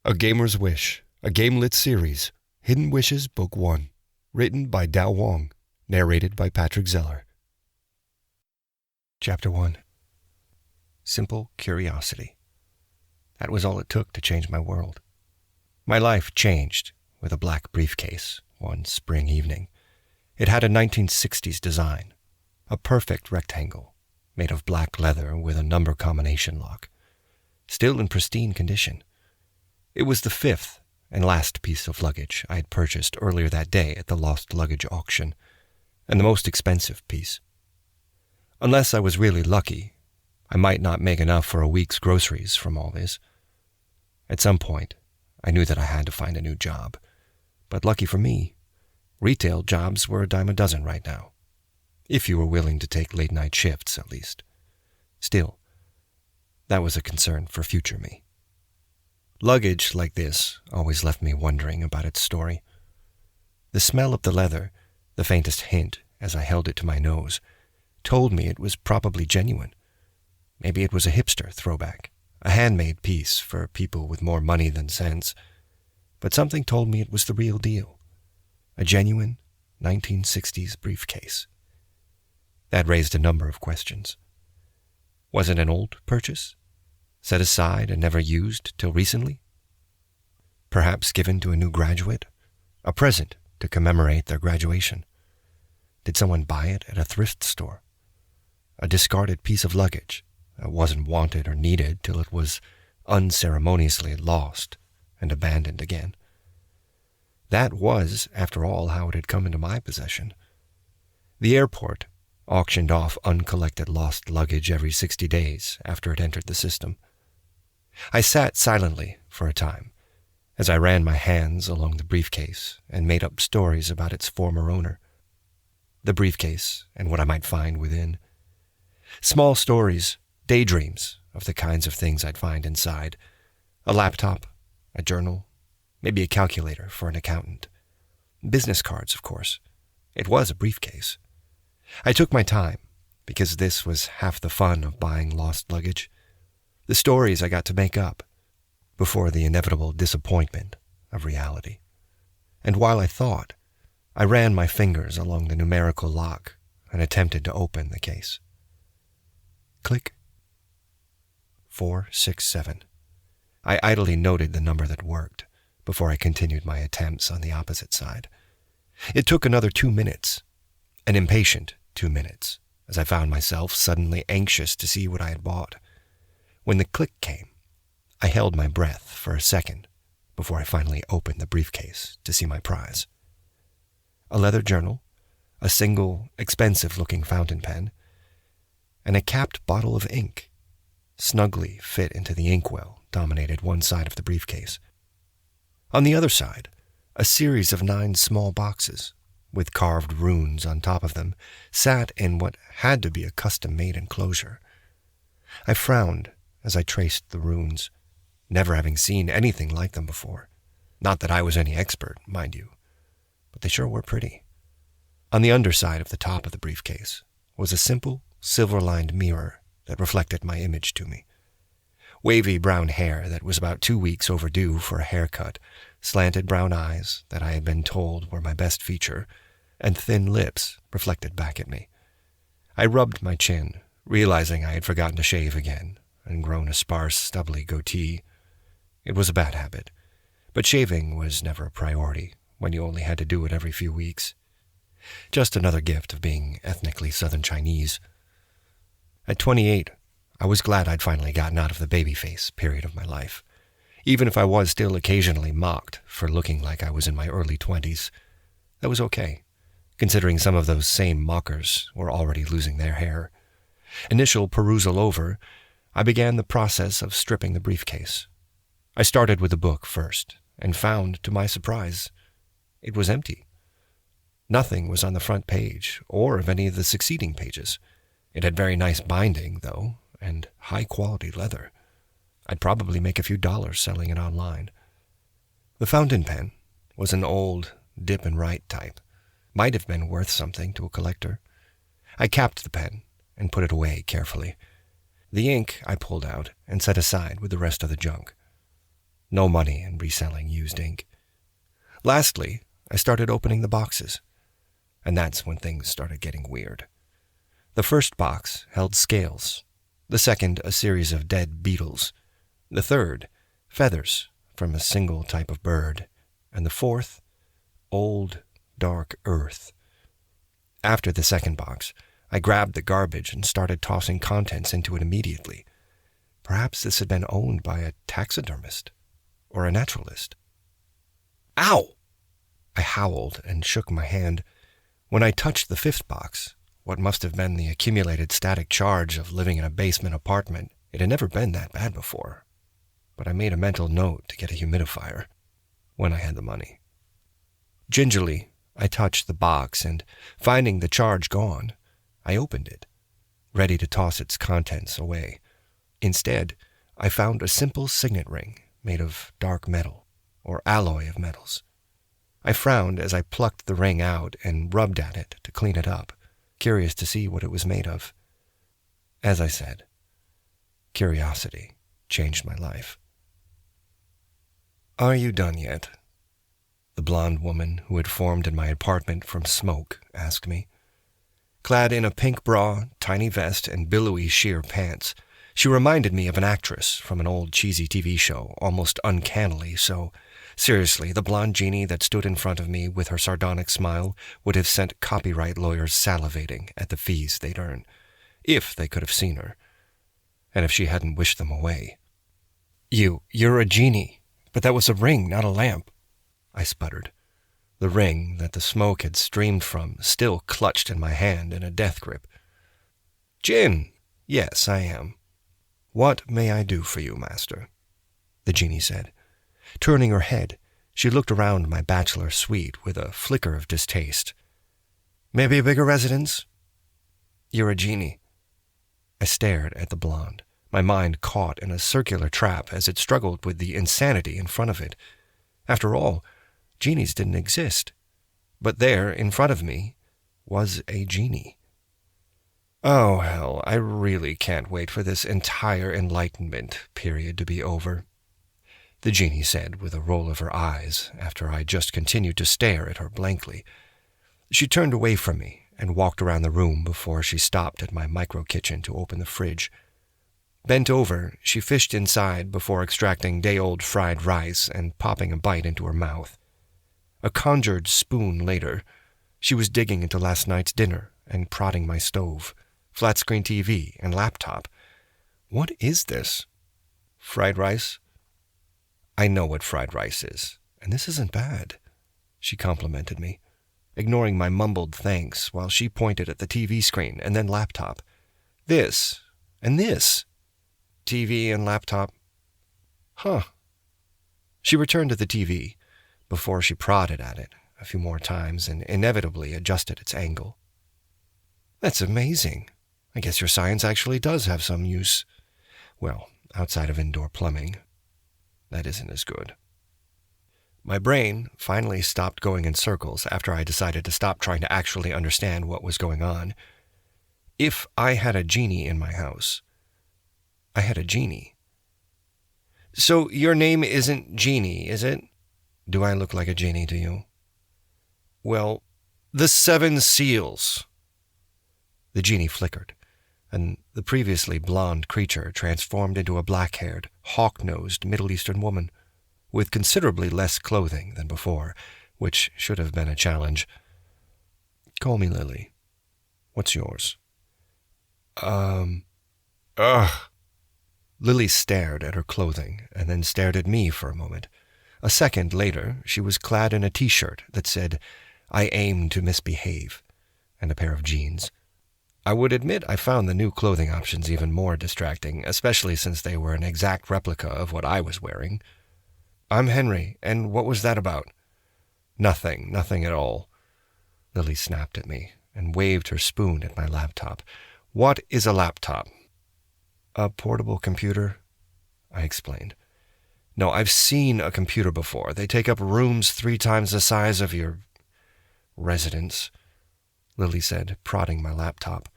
A Gamer's Wish, a Gamelit series, Hidden Wishes Book 1, written by Dao Wong, narrated by Patrick Zeller. Chapter 1. Simple Curiosity. That was all it took to change my world. My life changed with a black briefcase one spring evening. It had a 1960s design, a perfect rectangle made of black leather with a number combination lock, still in pristine condition. It was the fifth and last piece of luggage I had purchased earlier that day at the lost luggage auction, and the most expensive piece. Unless I was really lucky, I might not make enough for a week's groceries from all this. At some point, I knew that I had to find a new job, but lucky for me, retail jobs were a dime a dozen right now, if you were willing to take late-night shifts at least. Still, that was a concern for future me. Luggage like this always left me wondering about its story. The smell of the leather, the faintest hint as I held it to my nose, told me it was probably genuine. Maybe it was a hipster throwback, a handmade piece for people with more money than sense. But something told me it was the real deal, a genuine 1960s briefcase. That raised a number of questions. Was it an old purchase, set aside and never used till recently? Perhaps given to a new graduate, a present to commemorate their graduation. Did someone buy it at a thrift store? A discarded piece of luggage that wasn't wanted or needed till it was unceremoniously lost and abandoned again. That was, after all, how it had come into my possession. The airport auctioned off uncollected lost luggage every 60 days after it entered the system. I sat silently for a time as I ran my hands along the briefcase and made up stories about its former owner, the briefcase and what I might find within. Small stories, daydreams of the kinds of things I'd find inside. A laptop, a journal, maybe a calculator for an accountant. Business cards, of course. It was a briefcase. I took my time, because this was half the fun of buying lost luggage. The stories I got to make up, before the inevitable disappointment of reality. And while I thought, I ran my fingers along the numerical lock and attempted to open the case. Click. 467. I idly noted the number that worked before I continued my attempts on the opposite side. It took another 2 minutes, an impatient 2 minutes, as I found myself suddenly anxious to see what I had bought. When the click came, I held my breath for a second before I finally opened the briefcase to see my prize. A leather journal, a single, expensive-looking fountain pen, and a capped bottle of ink, snugly fit into the inkwell dominated one side of the briefcase. On the other side, a series of 9 small boxes, with carved runes on top of them, sat in what had to be a custom-made enclosure. I frowned as I traced the runes, never having seen anything like them before. Not that I was any expert, mind you, but they sure were pretty. On the underside of the top of the briefcase was a simple, silver-lined mirror that reflected my image to me. Wavy brown hair that was about 2 weeks overdue for a haircut, slanted brown eyes that I had been told were my best feature, and thin lips reflected back at me. I rubbed my chin, realizing I had forgotten to shave again and grown a sparse, stubbly goatee. It was a bad habit, but shaving was never a priority when you only had to do it every few weeks. Just another gift of being ethnically Southern Chinese. At 28, I was glad I'd finally gotten out of the baby face period of my life, even if I was still occasionally mocked for looking like I was in my early 20s. That was okay, considering some of those same mockers were already losing their hair. Initial perusal over, I began the process of stripping the briefcase. I started with the book first, and found, to my surprise, it was empty. Nothing was on the front page, or of any of the succeeding pages. It had very nice binding, though, and high-quality leather. I'd probably make a few dollars selling it online. The fountain pen was an old dip-and-write type. Might have been worth something to a collector. I capped the pen and put it away carefully. The ink I pulled out and set aside with the rest of the junk. No money in reselling used ink. Lastly, I started opening the boxes. And that's when things started getting weird. The first box held scales. The second, a series of dead beetles. The third, feathers from a single type of bird. And the fourth, old, dark earth. After the second box, I grabbed the garbage and started tossing contents into it immediately. Perhaps this had been owned by a taxidermist or a naturalist. Ow! I howled and shook my hand. When I touched the fifth box, what must have been the accumulated static charge of living in a basement apartment, it had never been that bad before. But I made a mental note to get a humidifier when I had the money. Gingerly, I touched the box and, finding the charge gone, I opened it, ready to toss its contents away. Instead, I found a simple signet ring made of dark metal, or alloy of metals. I frowned as I plucked the ring out and rubbed at it to clean it up, curious to see what it was made of. As I said, curiosity changed my life. "Are you done yet?" the blonde woman who had formed in my apartment from smoke asked me. Clad in a pink bra, tiny vest, and billowy sheer pants, she reminded me of an actress from an old cheesy TV show, almost uncannily so. Seriously, the blonde genie that stood in front of me with her sardonic smile would have sent copyright lawyers salivating at the fees they'd earn, if they could have seen her, and if she hadn't wished them away. You're a genie, but that was a ring, not a lamp," I sputtered. The ring that the smoke had streamed from still clutched in my hand in a death grip. "Jinn, yes, I am. What may I do for you, master?" the genie said. Turning her head, she looked around my bachelor suite with a flicker of distaste. "Maybe a bigger residence?" "You're a genie." I stared at the blonde, my mind caught in a circular trap as it struggled with the insanity in front of it. After all, genies didn't exist. But there, in front of me, was a genie. Oh, hell, I really can't wait for this entire enlightenment period to be over, the genie said with a roll of her eyes after I just continued to stare at her blankly. She turned away from me and walked around the room before she stopped at my micro-kitchen to open the fridge. Bent over, she fished inside before extracting day-old fried rice and popping a bite into her mouth. A conjured spoon later, she was digging into last night's dinner and prodding my stove, flat-screen TV, and laptop. What is this? Fried rice? I know what fried rice is, and this isn't bad, she complimented me, ignoring my mumbled thanks while she pointed at the TV screen and then laptop. This, and this. TV and laptop. Huh. She returned to the TV before she prodded at it a few more times and inevitably adjusted its angle. That's amazing. I guess your science actually does have some use. Well, outside of indoor plumbing. That isn't as good. My brain finally stopped going in circles after I decided to stop trying to actually understand what was going on. If I had a genie in my house, I had a genie. So your name isn't Genie, is it? Do I look like a genie to you? Well, the 7 seals. The genie flickered, and the previously blonde creature transformed into a black-haired, hawk-nosed Middle Eastern woman, with considerably less clothing than before, which should have been a challenge. Call me Lily. What's yours? Lily stared at her clothing and then stared at me for a moment. A second later, she was clad in a T-shirt that said, "I aim to misbehave," and a pair of jeans. I would admit I found the new clothing options even more distracting, especially since they were an exact replica of what I was wearing. "I'm Henry, and what was that about?" Nothing at all." Lily snapped at me and waved her spoon at my laptop. "What is a laptop?" "A portable computer," I explained. "No, I've seen a computer before. They take up rooms 3 times the size of your residence," Lily said, prodding my laptop.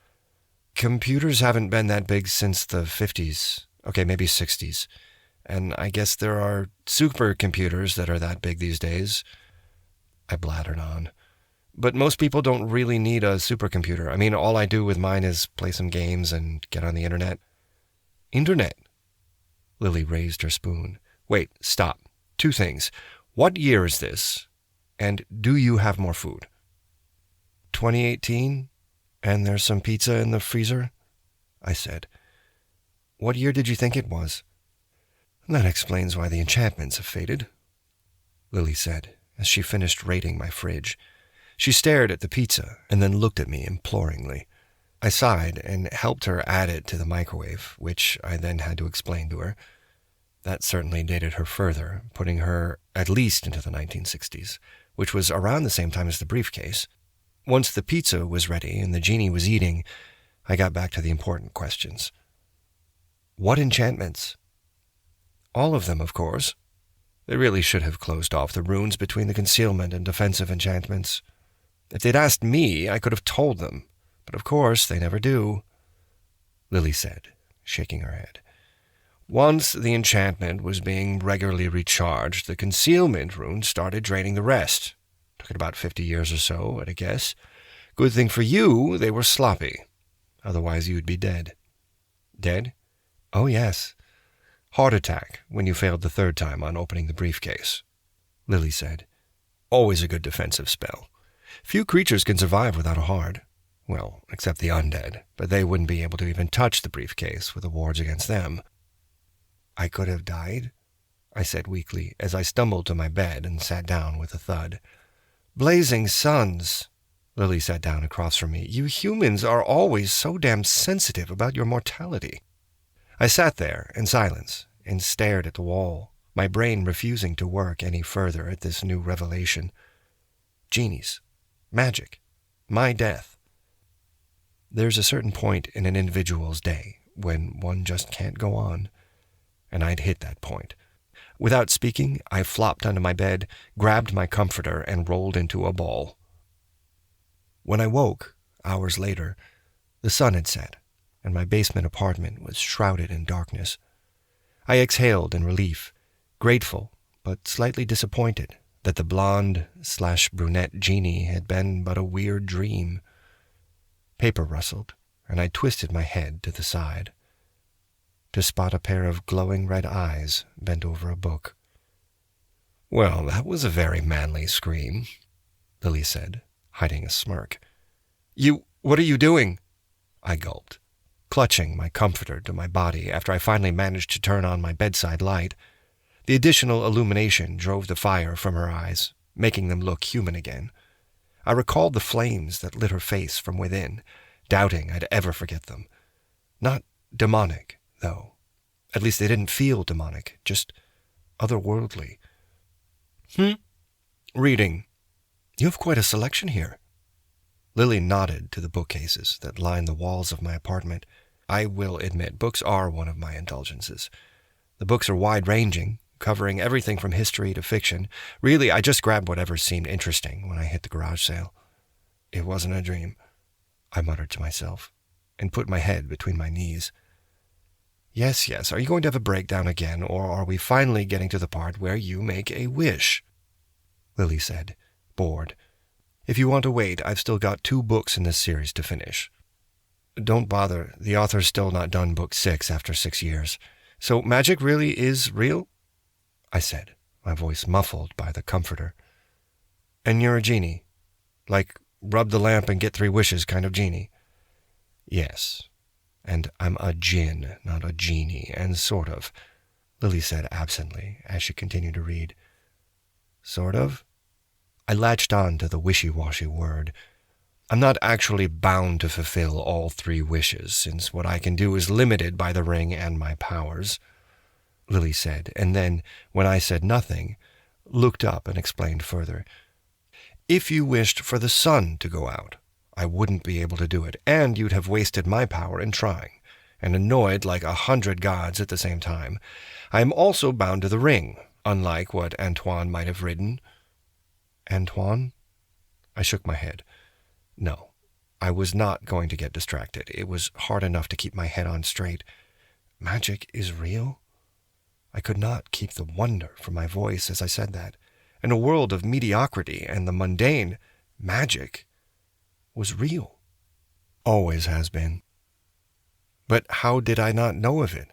"Computers haven't been that big since the 50s. Okay, maybe 60s. And I guess there are supercomputers that are that big these days. I blattered on. But most people don't really need a supercomputer. I mean, all I do with mine is play some games and get on the internet. Internet? Lily raised her spoon. Wait, stop. 2 things. What year is this? And do you have more food? 2018? And there's some pizza in the freezer? I said. What year did you think it was? That explains why the enchantments have faded, Lily said, as she finished raiding my fridge. She stared at the pizza and then looked at me imploringly. I sighed and helped her add it to the microwave, which I then had to explain to her. That certainly dated her further, putting her at least into the 1960s, which was around the same time as the briefcase. Once the pizza was ready and the genie was eating, I got back to the important questions. What enchantments? All of them, of course. They really should have closed off the runes between the concealment and defensive enchantments. If they'd asked me, I could have told them, but of course they never do, Lily said, shaking her head. Once the enchantment was being regularly recharged, the concealment runes started draining the rest. Took it about 50 years or so, at a guess. Good thing for you, they were sloppy. Otherwise you'd be dead. Dead? Oh, yes. Heart attack when you failed the 3rd time on opening the briefcase, Lily said. Always a good defensive spell. Few creatures can survive without a heart. Well, except the undead, but they wouldn't be able to even touch the briefcase with the wards against them. I could have died, I said weakly, as I stumbled to my bed and sat down with a thud. Blazing suns, Lily sat down across from me. You humans are always so damn sensitive about your mortality. I sat there in silence and stared at the wall, my brain refusing to work any further at this new revelation. Genies. Magic. My death. There's a certain point in an individual's day when one just can't go on, and I'd hit that point. Without speaking, I flopped onto my bed, grabbed my comforter, and rolled into a ball. When I woke, hours later, the sun had set, and my basement apartment was shrouded in darkness. I exhaled in relief, grateful but slightly disappointed that the blonde/brunette genie had been but a weird dream. Paper rustled, and I twisted my head to the side, to spot a pair of glowing red eyes bent over a book. Well, that was a very manly scream, Lily said, hiding a smirk. What are you doing? I gulped, clutching my comforter to my body after I finally managed to turn on my bedside light. The additional illumination drove the fire from her eyes, making them look human again. I recalled the flames that lit her face from within, doubting I'd ever forget them. Not demonic, though. At least they didn't feel demonic, just otherworldly. Reading. You have quite a selection here. Lily nodded to the bookcases that lined the walls of my apartment. I will admit, books are one of my indulgences. The books are wide-ranging, covering everything from history to fiction. Really, I just grabbed whatever seemed interesting when I hit the garage sale. It wasn't a dream, I muttered to myself, and put my head between my knees. Yes, are you going to have a breakdown again, or are we finally getting to the part where you make a wish? Lily said, bored. If you want to wait, I've still got 2 books in this series to finish. Don't bother, the author's still not done book 6 after 6 years. So magic really is real? I said, my voice muffled by the comforter. And you're a genie? Like, rub the lamp and get 3 wishes kind of genie? Yes. And I'm a jinn, not a genie, and sort of, Lily said absently as she continued to read. Sort of? I latched on to the wishy-washy word. I'm not actually bound to fulfill all 3 wishes, since what I can do is limited by the ring and my powers, Lily said, and then, when I said nothing, looked up and explained further. If you wished for the sun to go out, I wouldn't be able to do it, and you'd have wasted my power in trying, and annoyed like 100 gods at the same time. I am also bound to the ring, unlike what Antoine might have written. Antoine? I shook my head. No, I was not going to get distracted. It was hard enough to keep my head on straight. Magic is real? I could not keep the wonder from my voice as I said that. In a world of mediocrity and the mundane, magic was real. Always has been. But how did I not know of it?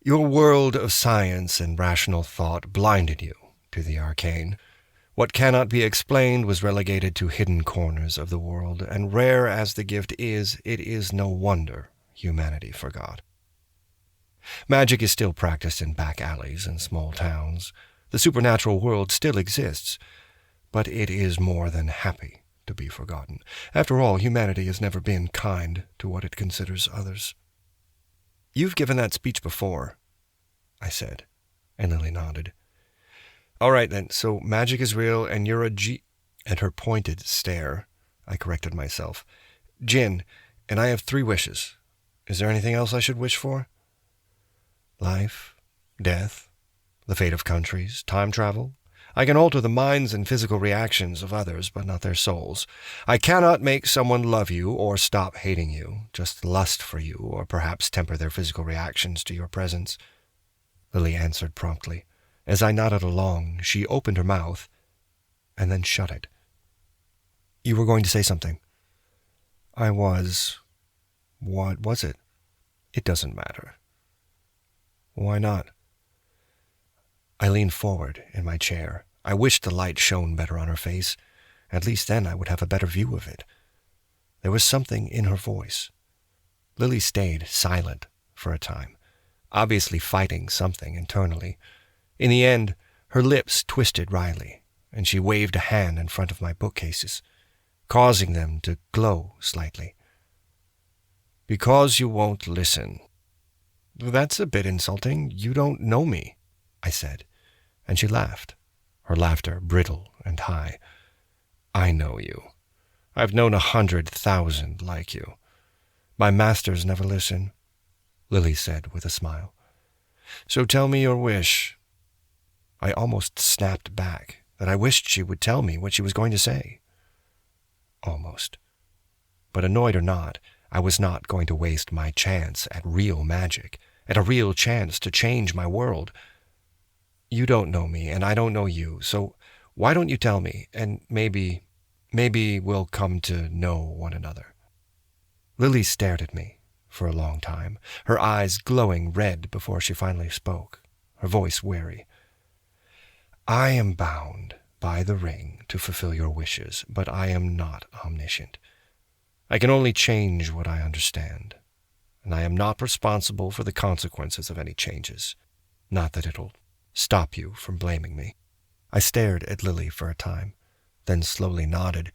Your world of science and rational thought blinded you to the arcane. What cannot be explained was relegated to hidden corners of the world, and rare as the gift is, it is no wonder humanity forgot. Magic is still practiced in back alleys and small towns. The supernatural world still exists, but it is more than happy to be forgotten. After all, humanity has never been kind to what it considers others. You've given that speech before, I said, and Lily nodded. All right, then, so magic is real, and you're a At her pointed stare, I corrected myself. Jinn, and I have 3 wishes. Is there anything else I should wish for? Life, death, the fate of countries, time travel. I can alter the minds and physical reactions of others, but not their souls. I cannot make someone love you or stop hating you, just lust for you, or perhaps temper their physical reactions to your presence. Lily answered promptly. As I nodded along, she opened her mouth and then shut it. You were going to say something. I was. What was it? It doesn't matter. Why not? I leaned forward in my chair. I wished the light shone better on her face. At least then I would have a better view of it. There was something in her voice. Lily stayed silent for a time, obviously fighting something internally. In the end, her lips twisted wryly, and she waved a hand in front of my bookcases, causing them to glow slightly. Because you won't listen. That's a bit insulting. You don't know me, I said, and she laughed, her laughter brittle and high. I know you. I've known 100,000 like you. My masters never listen, Lily said with a smile. So tell me your wish. I almost snapped back that I wished she would tell me what she was going to say. Almost. But annoyed or not, I was not going to waste my chance at real magic, at a real chance to change my world. You don't know me, and I don't know you, so why don't you tell me, and maybe we'll come to know one another. Lily stared at me for a long time, her eyes glowing red before she finally spoke, her voice weary. I am bound by the ring to fulfill your wishes, but I am not omniscient. I can only change what I understand, and I am not responsible for the consequences of any changes. Not that it'll stop you from blaming me. I stared at Lily for a time, then slowly nodded.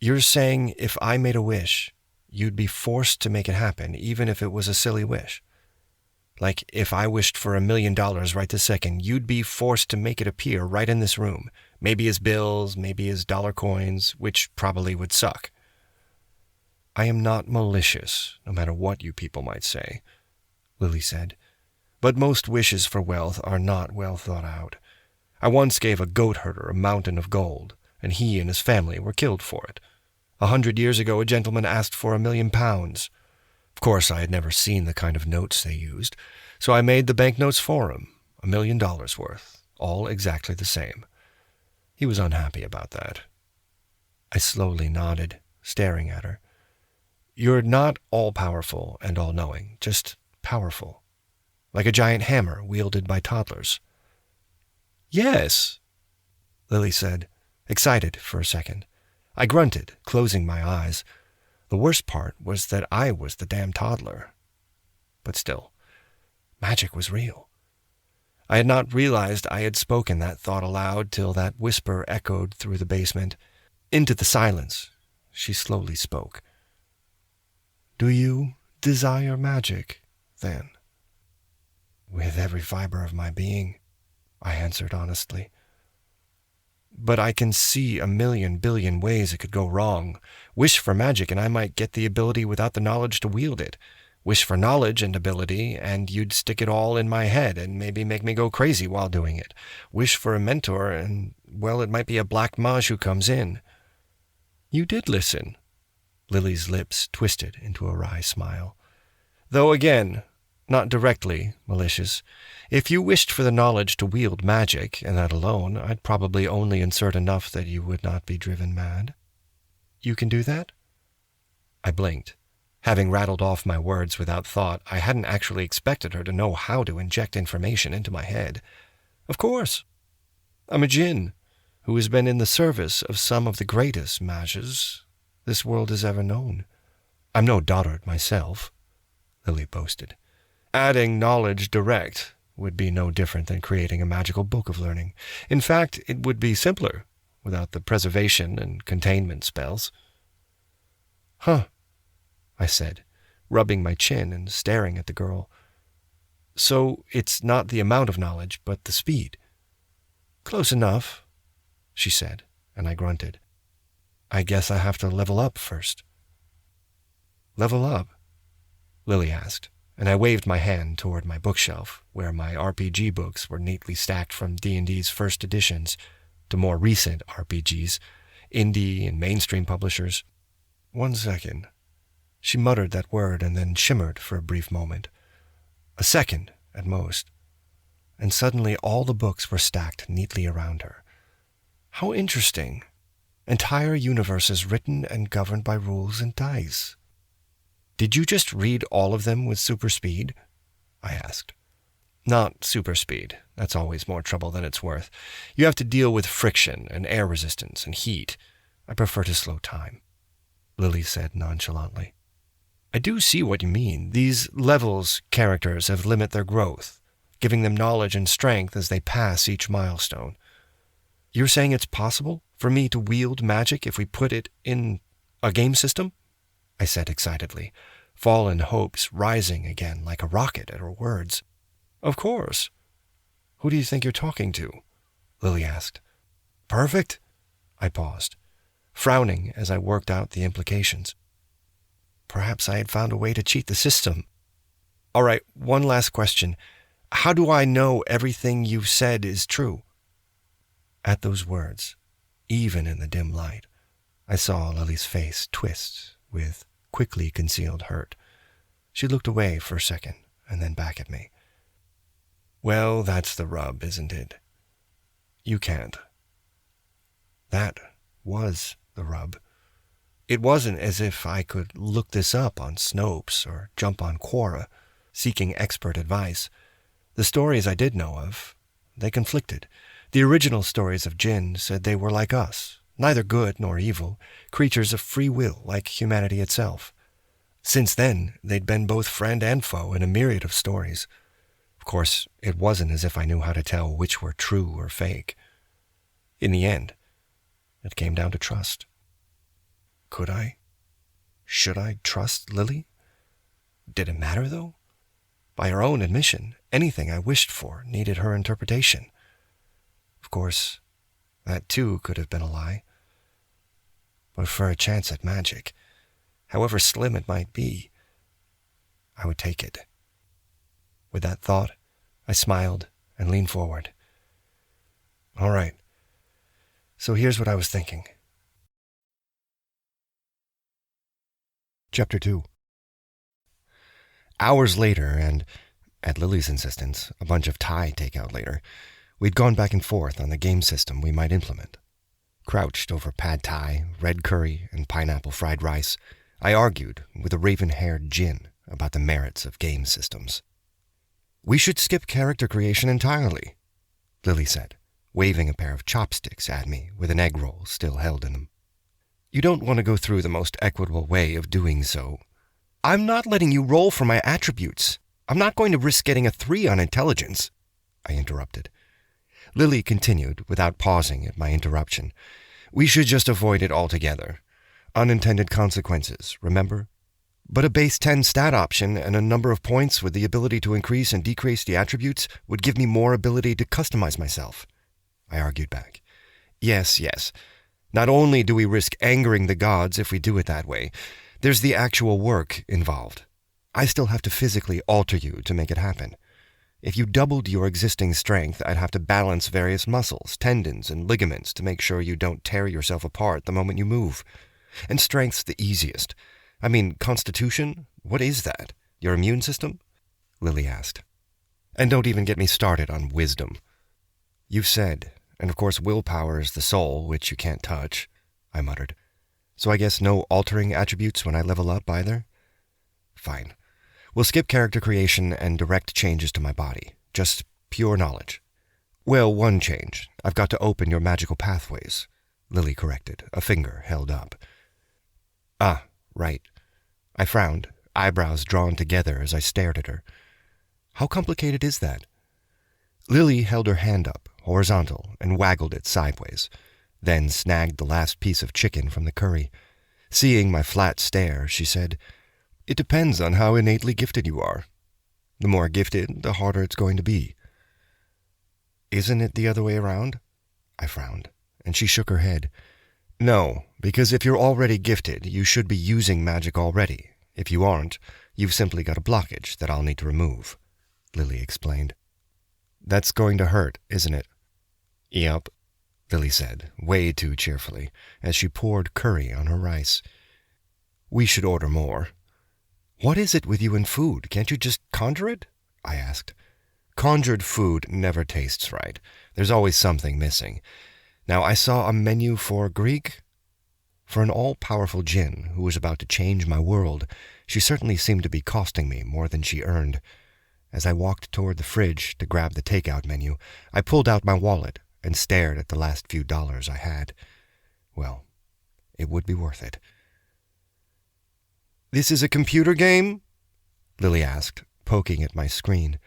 You're saying if I made a wish, you'd be forced to make it happen, even if it was a silly wish? Like, if I wished for $1 million right this second, you'd be forced to make it appear right in this room, maybe as bills, maybe as dollar coins, which probably would suck. I am not malicious, no matter what you people might say, Lily said. But most wishes for wealth are not well thought out. I once gave a goat herder a mountain of gold, and he and his family were killed for it. 100 years ago, a gentleman asked for £1 million. Of course, I had never seen the kind of notes they used, so I made the banknotes for him, $1 million worth, all exactly the same. He was unhappy about that. I slowly nodded, staring at her. You're not all-powerful and all-knowing, just powerful, like a giant hammer wielded by toddlers. Yes, Lily said, excited for a second. I grunted, closing my eyes. The worst part was that I was the damn toddler. But still, magic was real. I had not realized I had spoken that thought aloud till that whisper echoed through the basement. Into the silence, she slowly spoke. Do you desire magic, then? With every fiber of my being, I answered honestly. But I can see 1,000,000 billion ways it could go wrong. Wish for magic and I might get the ability without the knowledge to wield it. Wish for knowledge and ability, and you'd stick it all in my head and maybe make me go crazy while doing it. Wish for a mentor, and, well, it might be a black mage who comes in. You did listen. Lily's lips twisted into a wry smile. Though again, Not directly malicious. If you wished for the knowledge to wield magic, and that alone, I'd probably only insert enough that you would not be driven mad. You can do that? I blinked. Having rattled off my words without thought, I hadn't actually expected her to know how to inject information into my head. Of course. I'm a jinn who has been in the service of some of the greatest mages this world has ever known. I'm no dotard myself, Lily boasted. Adding knowledge direct would be no different than creating a magical book of learning. In fact, it would be simpler without the preservation and containment spells. Huh, I said, rubbing my chin and staring at the girl. So it's not the amount of knowledge, but the speed. Close enough, she said, and I grunted. I guess I have to level up first. Level up? Lily asked, and I waved my hand toward my bookshelf, where my RPG books were neatly stacked from D&D's first editions to more recent RPGs, indie and mainstream publishers. 1 second. She muttered that word and then shimmered for a brief moment. A second, at most. And suddenly all the books were stacked neatly around her. How interesting. Entire universes written and governed by rules and dice. Did you just read all of them with super speed? I asked. Not super speed. That's always more trouble than it's worth. You have to deal with friction and air resistance and heat. I prefer to slow time, Lily said nonchalantly. I do see what you mean. These levels characters have limit their growth, giving them knowledge and strength as they pass each milestone. You're saying it's possible for me to wield magic if we put it in a game system? I said excitedly, fallen hopes rising again like a rocket at her words. Of course. Who do you think you're talking to? Lily asked. Perfect? I paused, frowning as I worked out the implications. Perhaps I had found a way to cheat the system. All right, one last question. How do I know everything you've said is true? At those words, even in the dim light, I saw Lily's face twist with quickly concealed hurt. She looked away for a second and then back at me. Well, that's the rub, isn't it? You can't. That was the rub. It wasn't as if I could look this up on Snopes or jump on Quora, seeking expert advice. The stories I did know of, they conflicted. The original stories of jinn said they were like us, neither good nor evil, creatures of free will like humanity itself. Since then, they'd been both friend and foe in a myriad of stories. Of course, it wasn't as if I knew how to tell which were true or fake. In the end, it came down to trust. Could I? Should I trust Lily? Did it matter, though? By her own admission, anything I wished for needed her interpretation. Of course, that too could have been a lie. But for a chance at magic, however slim it might be, I would take it. With that thought, I smiled and leaned forward. All right, so here's what I was thinking. Chapter 2. Hours later, and, at Lily's insistence, a bunch of Thai takeout later, we'd gone back and forth on the game system we might implement. Crouched over pad thai, red curry, and pineapple fried rice, I argued with a raven-haired jinn about the merits of game systems. We should skip character creation entirely, Lily said, waving a pair of chopsticks at me with an egg roll still held in them. You don't want to go through the most equitable way of doing so. I'm not letting you roll for my attributes. I'm not going to risk getting a 3 on intelligence, I interrupted. Lily continued, without pausing at my interruption. We should just avoid it altogether. Unintended consequences, remember? But a base 10 stat option and a number of points with the ability to increase and decrease the attributes would give me more ability to customize myself, I argued back. Yes. Not only do we risk angering the gods if we do it that way, there's the actual work involved. I still have to physically alter you to make it happen. If you doubled your existing strength, I'd have to balance various muscles, tendons, and ligaments to make sure you don't tear yourself apart the moment you move. And strength's the easiest. I mean, constitution? What is that? Your immune system? Lily asked. And don't even get me started on wisdom. You've said, and of course willpower is the soul, which you can't touch, I muttered. So I guess no altering attributes when I level up either? Fine. We'll skip character creation and direct changes to my body. Just pure knowledge. Well, one change. I've got to open your magical pathways, Lily corrected, a finger held up. Ah, right. I frowned, eyebrows drawn together as I stared at her. How complicated is that? Lily held her hand up, horizontal, and waggled it sideways, then snagged the last piece of chicken from the curry. Seeing my flat stare, she said, It depends on how innately gifted you are. The more gifted, the harder it's going to be. Isn't it the other way around? I frowned, and she shook her head. No, because if you're already gifted, you should be using magic already. If you aren't, you've simply got a blockage that I'll need to remove, Lily explained. That's going to hurt, isn't it? Yep, Lily said, way too cheerfully, as she poured curry on her rice. We should order more. What is it with you and food? Can't you just conjure it? I asked. Conjured food never tastes right. There's always something missing. Now, I saw a menu for Greek. For an all-powerful jinn who was about to change my world, she certainly seemed to be costing me more than she earned. As I walked toward the fridge to grab the takeout menu, I pulled out my wallet and stared at the last few dollars I had. Well, it would be worth it. This is a computer game? Lily asked, poking at my screen.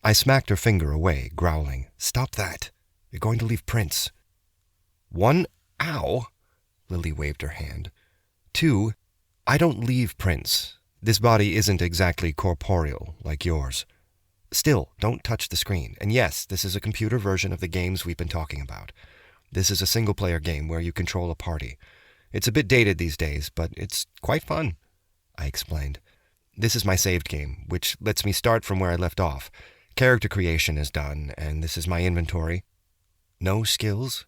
I smacked her finger away, growling, Stop that! You're going to leave prints. 1, ow! Lily waved her hand. 2, I don't leave prints. This body isn't exactly corporeal like yours. Still, don't touch the screen. And yes, this is a computer version of the games we've been talking about. This is a single-player game where you control a party. It's a bit dated these days, but it's quite fun, I explained. This is my saved game, which lets me start from where I left off. Character creation is done, and this is my inventory. No skills?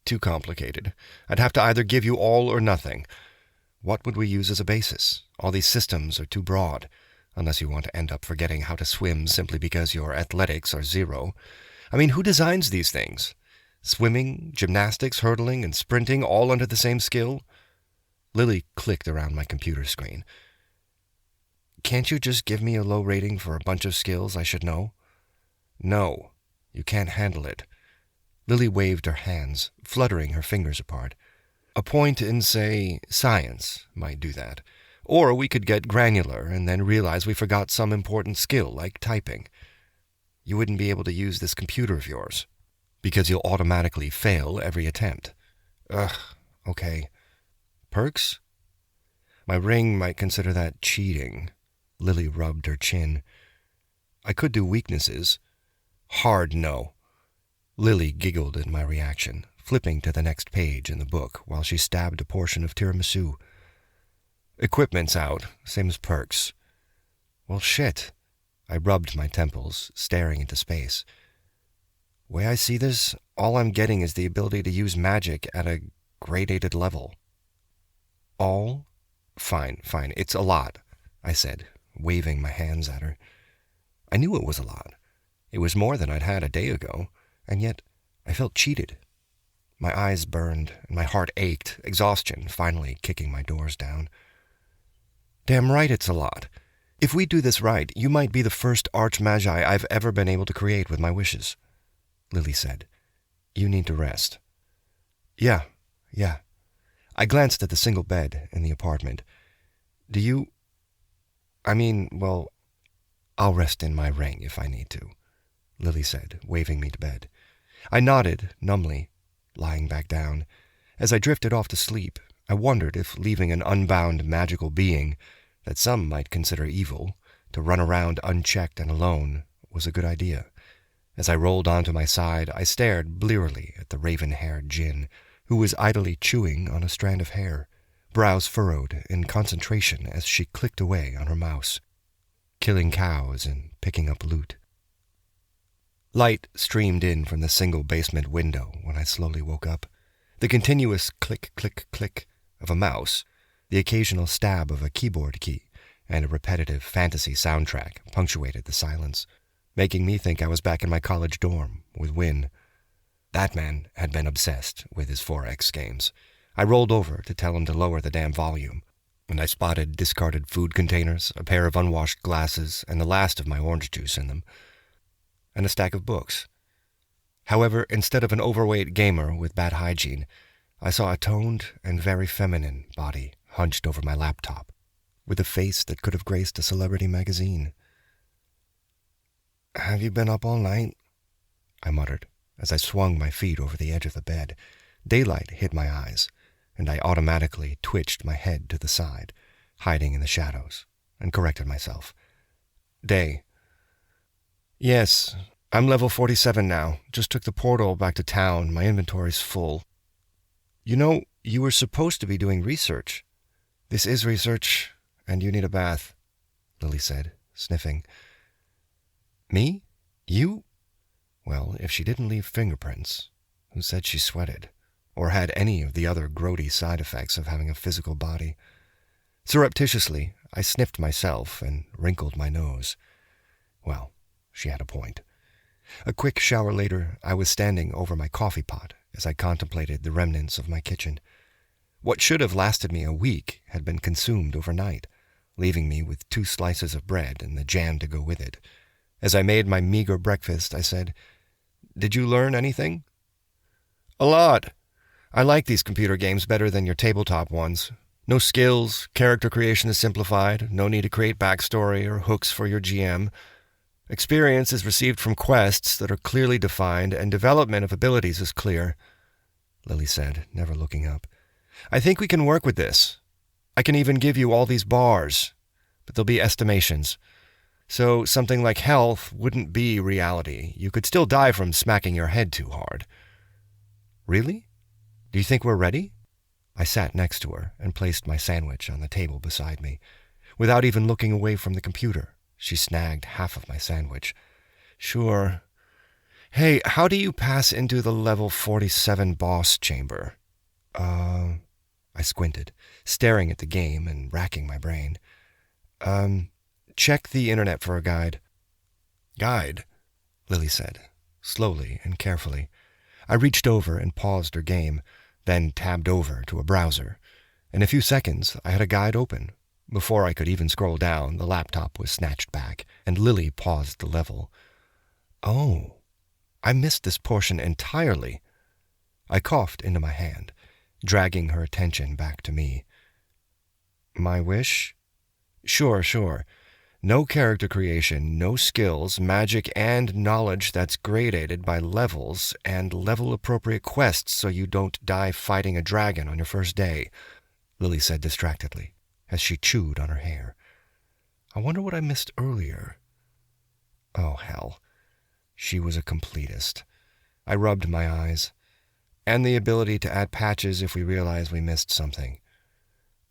Too complicated. I'd have to either give you all or nothing. What would we use as a basis? All these systems are too broad, unless you want to end up forgetting how to swim simply because your athletics are 0. I mean, who designs these things? Swimming, gymnastics, hurdling, and sprinting all under the same skill? Lily clicked around my computer screen. Can't you just give me a low rating for a bunch of skills I should know? No, you can't handle it. Lily waved her hands, fluttering her fingers apart. A point in, say, science might do that. Or we could get granular and then realize we forgot some important skill, like typing. You wouldn't be able to use this computer of yours, because you'll automatically fail every attempt. Ugh, okay. Perks? My ring might consider that cheating. Lily rubbed her chin. I could do weaknesses. Hard no. Lily giggled at my reaction, flipping to the next page in the book while she stabbed a portion of tiramisu. Equipment's out, same as perks. Well, shit. I rubbed my temples, staring into space. Way I see this, all I'm getting is the ability to use magic at a gradated level. All? Fine, it's a lot, I said, waving my hands at her. I knew it was a lot. It was more than I'd had a day ago, and yet I felt cheated. My eyes burned, and my heart ached, exhaustion finally kicking my doors down. Damn right it's a lot. If we do this right, you might be the first arch-magi I've ever been able to create with my wishes, Lily said. You need to rest. Yeah. I glanced at the single bed in the apartment. Do you... well, I'll rest in my ring if I need to, Lily said, waving me to bed. I nodded, numbly, lying back down. As I drifted off to sleep, I wondered if leaving an unbound magical being, that some might consider evil, to run around unchecked and alone was a good idea. As I rolled onto my side, I stared blearily at the raven-haired jinn, who was idly chewing on a strand of hair, brows furrowed in concentration as she clicked away on her mouse, killing cows and picking up loot. Light streamed in from the single basement window when I slowly woke up. The continuous click, click, click of a mouse, the occasional stab of a keyboard key, and a repetitive fantasy soundtrack punctuated the silence, making me think I was back in my college dorm with Win. That man had been obsessed with his 4X games. I rolled over to tell him to lower the damn volume, and I spotted discarded food containers, a pair of unwashed glasses, and the last of my orange juice in them, and a stack of books. However, instead of an overweight gamer with bad hygiene, I saw a toned and very feminine body hunched over my laptop, with a face that could have graced a celebrity magazine. "Have you been up all night?" I muttered as I swung my feet over the edge of the bed. Daylight hit my eyes, and I automatically twitched my head to the side, hiding in the shadows, and corrected myself. "Day." "Yes, I'm level 47 now. Just took the portal back to town. My inventory's full." "You know, you were supposed to be doing research." "This is research, and you need a bath," Lily said, sniffing. "Me? You?" Well, if she didn't leave fingerprints, who said she sweated, or had any of the other grody side effects of having a physical body? Surreptitiously, I sniffed myself and wrinkled my nose. Well, she had a point. A quick shower later, I was standing over my coffee pot as I contemplated the remnants of my kitchen. What should have lasted me a week had been consumed overnight, leaving me with 2 slices of bread and the jam to go with it. As I made my meager breakfast, I said, "Did you learn anything?" "A lot. I like these computer games better than your tabletop ones. No skills, character creation is simplified, no need to create backstory or hooks for your GM. Experience is received from quests that are clearly defined, and development of abilities is clear," Lily said, never looking up. "I think we can work with this. I can even give you all these bars, but they'll be estimations. So something like health wouldn't be reality. You could still die from smacking your head too hard." "Really? Do you think we're ready?" I sat next to her and placed my sandwich on the table beside me. Without even looking away from the computer, she snagged half of my sandwich. "Sure. Hey, how do you pass into the level 47 boss chamber?" I squinted, staring at the game and racking my brain. Check the internet for a guide." "Guide?" Lily said, slowly and carefully. I reached over and paused her game, then tabbed over to a browser. In a few seconds, I had a guide open. Before I could even scroll down, the laptop was snatched back, and Lily paused the level. "Oh, I missed this portion entirely." I coughed into my hand, dragging her attention back to me. "My wish?" Sure. No character creation, no skills, magic, and knowledge that's gradated by levels, and level-appropriate quests so you don't die fighting a dragon on your first day," Lily said distractedly, as she chewed on her hair. "I wonder what I missed earlier." Oh, hell. She was a completist. I rubbed my eyes. "And the ability to add patches if we realize we missed something."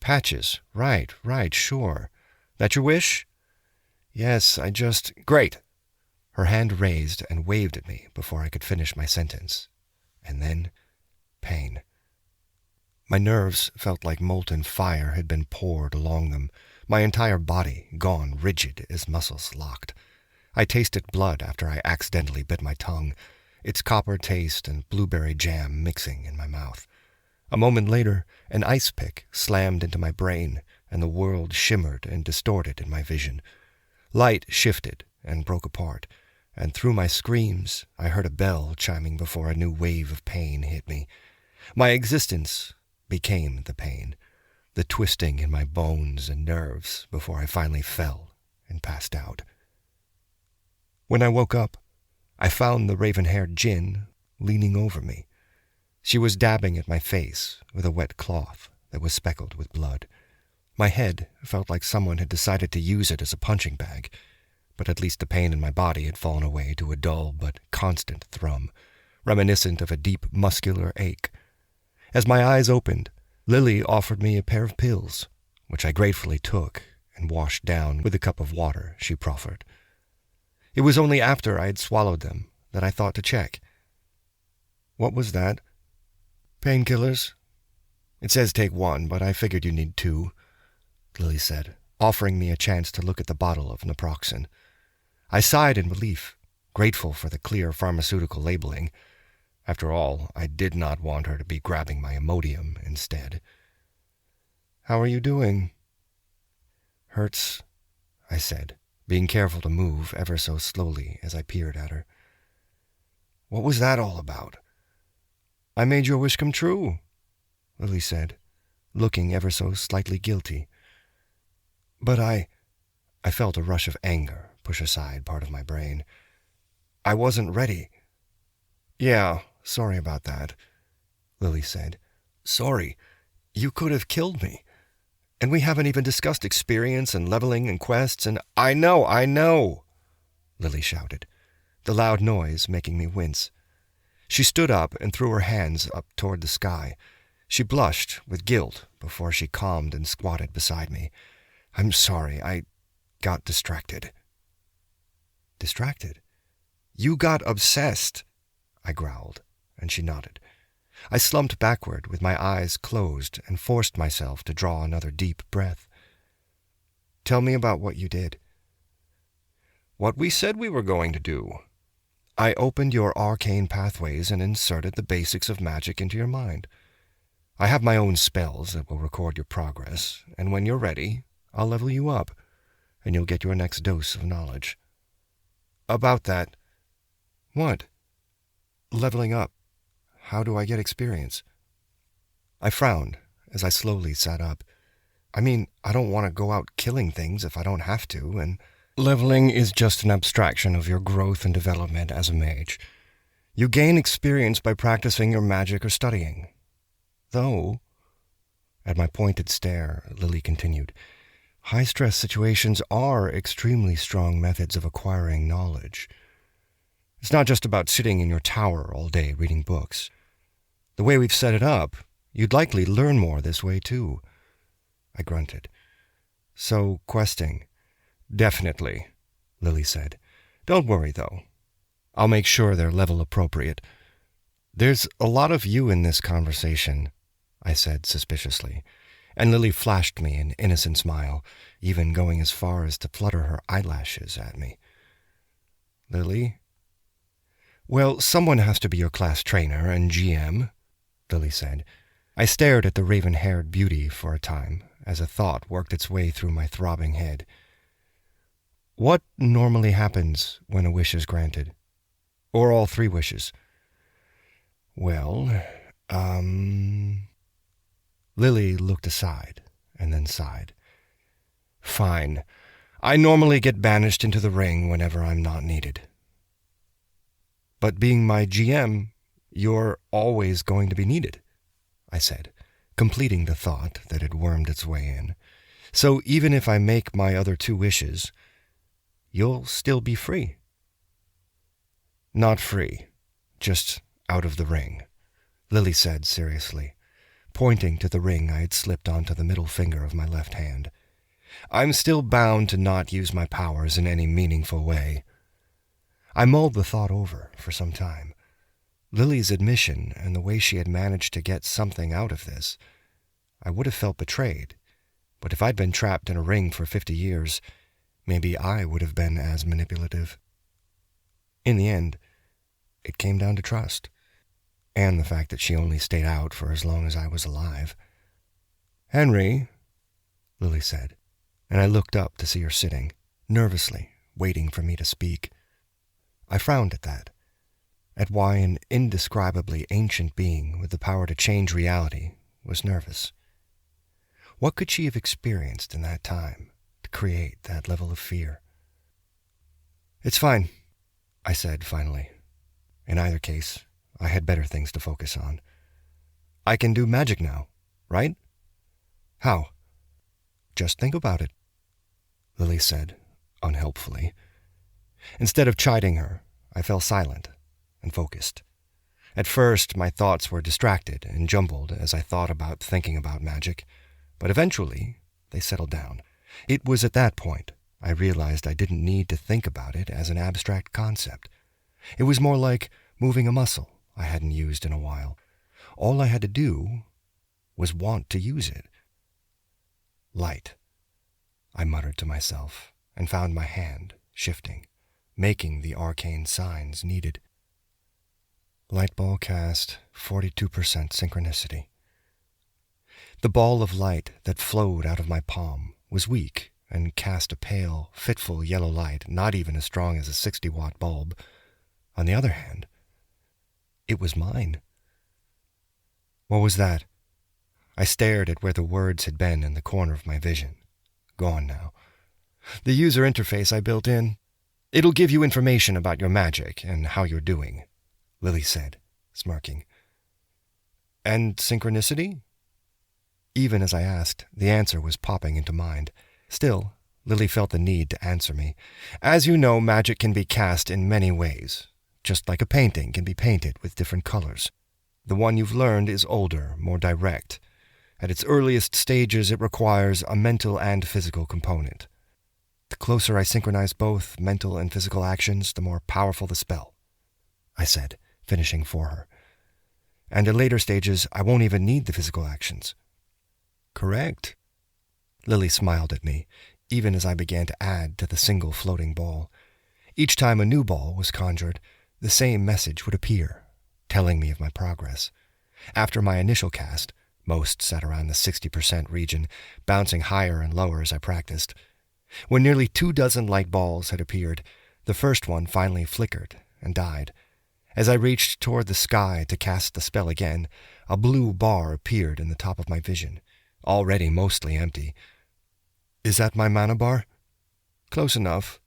"Patches, right, sure. That your wish?" "Yes, Great!" Her hand raised and waved at me before I could finish my sentence. And then, pain. My nerves felt like molten fire had been poured along them, my entire body gone rigid as muscles locked. I tasted blood after I accidentally bit my tongue, its copper taste and blueberry jam mixing in my mouth. A moment later, an ice pick slammed into my brain, and the world shimmered and distorted in my vision. Light shifted and broke apart, and through my screams, I heard a bell chiming before a new wave of pain hit me. My existence became the pain, the twisting in my bones and nerves before I finally fell and passed out. When I woke up, I found the raven-haired jinn leaning over me. She was dabbing at my face with a wet cloth that was speckled with blood. My head felt like someone had decided to use it as a punching bag, but at least the pain in my body had fallen away to a dull but constant thrum, reminiscent of a deep muscular ache. As my eyes opened, Lily offered me a pair of pills, which I gratefully took and washed down with a cup of water she proffered. It was only after I had swallowed them that I thought to check. "What was that?" "Painkillers. It says take 1, but I figured you need 2, Lily said, offering me a chance to look at the bottle of naproxen. I sighed in relief, grateful for the clear pharmaceutical labeling. After all, I did not want her to be grabbing my Imodium instead. "How are you doing?" "Hurts," I said, being careful to move ever so slowly as I peered at her. "What was that all about?" "I made your wish come true," Lily said, looking ever so slightly guilty. "But I felt a rush of anger push aside part of my brain. "I wasn't ready." "Yeah, sorry about that," Lily said. "Sorry. You could have killed me. And we haven't even discussed experience and leveling and quests and—" I know, Lily shouted, the loud noise making me wince. She stood up and threw her hands up toward the sky. She blushed with guilt before she calmed and squatted beside me. "I'm sorry, I got distracted." "Distracted? You got obsessed," I growled, and she nodded. I slumped backward with my eyes closed and forced myself to draw another deep breath. "Tell me about what you did." "What we said we were going to do. I opened your arcane pathways and inserted the basics of magic into your mind. I have my own spells that will record your progress, and when you're ready, I'll level you up, and you'll get your next dose of knowledge." "About that." "What?" "Leveling up. How do I get experience?" I frowned as I slowly sat up. I mean, I don't want to go out killing things if I don't have to, and leveling is just an abstraction of your growth and development as a mage. You gain experience by practicing your magic or studying. Though, at my pointed stare, Lily continued, high-stress situations are extremely strong methods of acquiring knowledge. It's not just about sitting in your tower all day reading books. The way we've set it up, you'd likely learn more this way, too." I grunted. "So, questing." "Definitely," Lily said. "Don't worry, though. I'll make sure they're level appropriate." "There's a lot of you in this conversation," I said suspiciously, and Lily flashed me an innocent smile, even going as far as to flutter her eyelashes at me. "Lily?" "Well, someone has to be your class trainer and GM," Lily said. I stared at the raven-haired beauty for a time as a thought worked its way through my throbbing head. "What normally happens when a wish is granted? Or all 3 wishes?" "Well, Lily looked aside and then sighed. "Fine. I normally get banished into the ring whenever I'm not needed." "But being my GM, you're always going to be needed," I said, completing the thought that had wormed its way in. "So even if I make my other 2 wishes, you'll still be free." "Not free, just out of the ring," Lily said seriously, pointing to the ring I had slipped onto the middle finger of my left hand. "I'm still bound to not use my powers in any meaningful way." I mulled the thought over for some time. Lily's admission and the way she had managed to get something out of this. I would have felt betrayed, but if I'd been trapped in a ring for 50 years, maybe I would have been as manipulative. In the end, it came down to trust, and the fact that she only stayed out for as long as I was alive. "Henry," Lily said, and I looked up to see her sitting, nervously, waiting for me to speak. I frowned at that, at why an indescribably ancient being with the power to change reality was nervous. What could she have experienced in that time to create that level of fear? "It's fine," I said finally. In either case, I had better things to focus on. "I can do magic now, right?" "How?" "Just think about it," Lily said, unhelpfully. Instead of chiding her, I fell silent and focused. At first, my thoughts were distracted and jumbled as I thought about thinking about magic, but eventually they settled down. It was at that point I realized I didn't need to think about it as an abstract concept. It was more like moving a muscle I hadn't used in a while. All I had to do was want to use it. Light. I muttered to myself, and found my hand shifting, making the arcane signs needed. Light ball cast, 42% synchronicity. The ball of light that flowed out of my palm was weak and cast a pale, fitful yellow light not even as strong as a 60-watt bulb. On the other hand, it was mine. What was that? I stared at where the words had been in the corner of my vision. Gone now. The user interface I built in. It'll give you information about your magic and how you're doing, Lily said, smirking. And synchronicity? Even as I asked, the answer was popping into mind. Still, Lily felt the need to answer me. As you know, magic can be cast in many ways, just like a painting can be painted with different colors. The one you've learned is older, more direct. At its earliest stages, it requires a mental and physical component. The closer I synchronize both mental and physical actions, the more powerful the spell, I said, finishing for her. And at later stages, I won't even need the physical actions. Correct. Lily smiled at me, even as I began to add to the single floating ball. Each time a new ball was conjured, the same message would appear, telling me of my progress. After my initial cast, most sat around the 60% region, bouncing higher and lower as I practiced. When nearly 24 light balls had appeared, the first one finally flickered and died. As I reached toward the sky to cast the spell again, a blue bar appeared in the top of my vision, already mostly empty. Is that my mana bar? Close enough,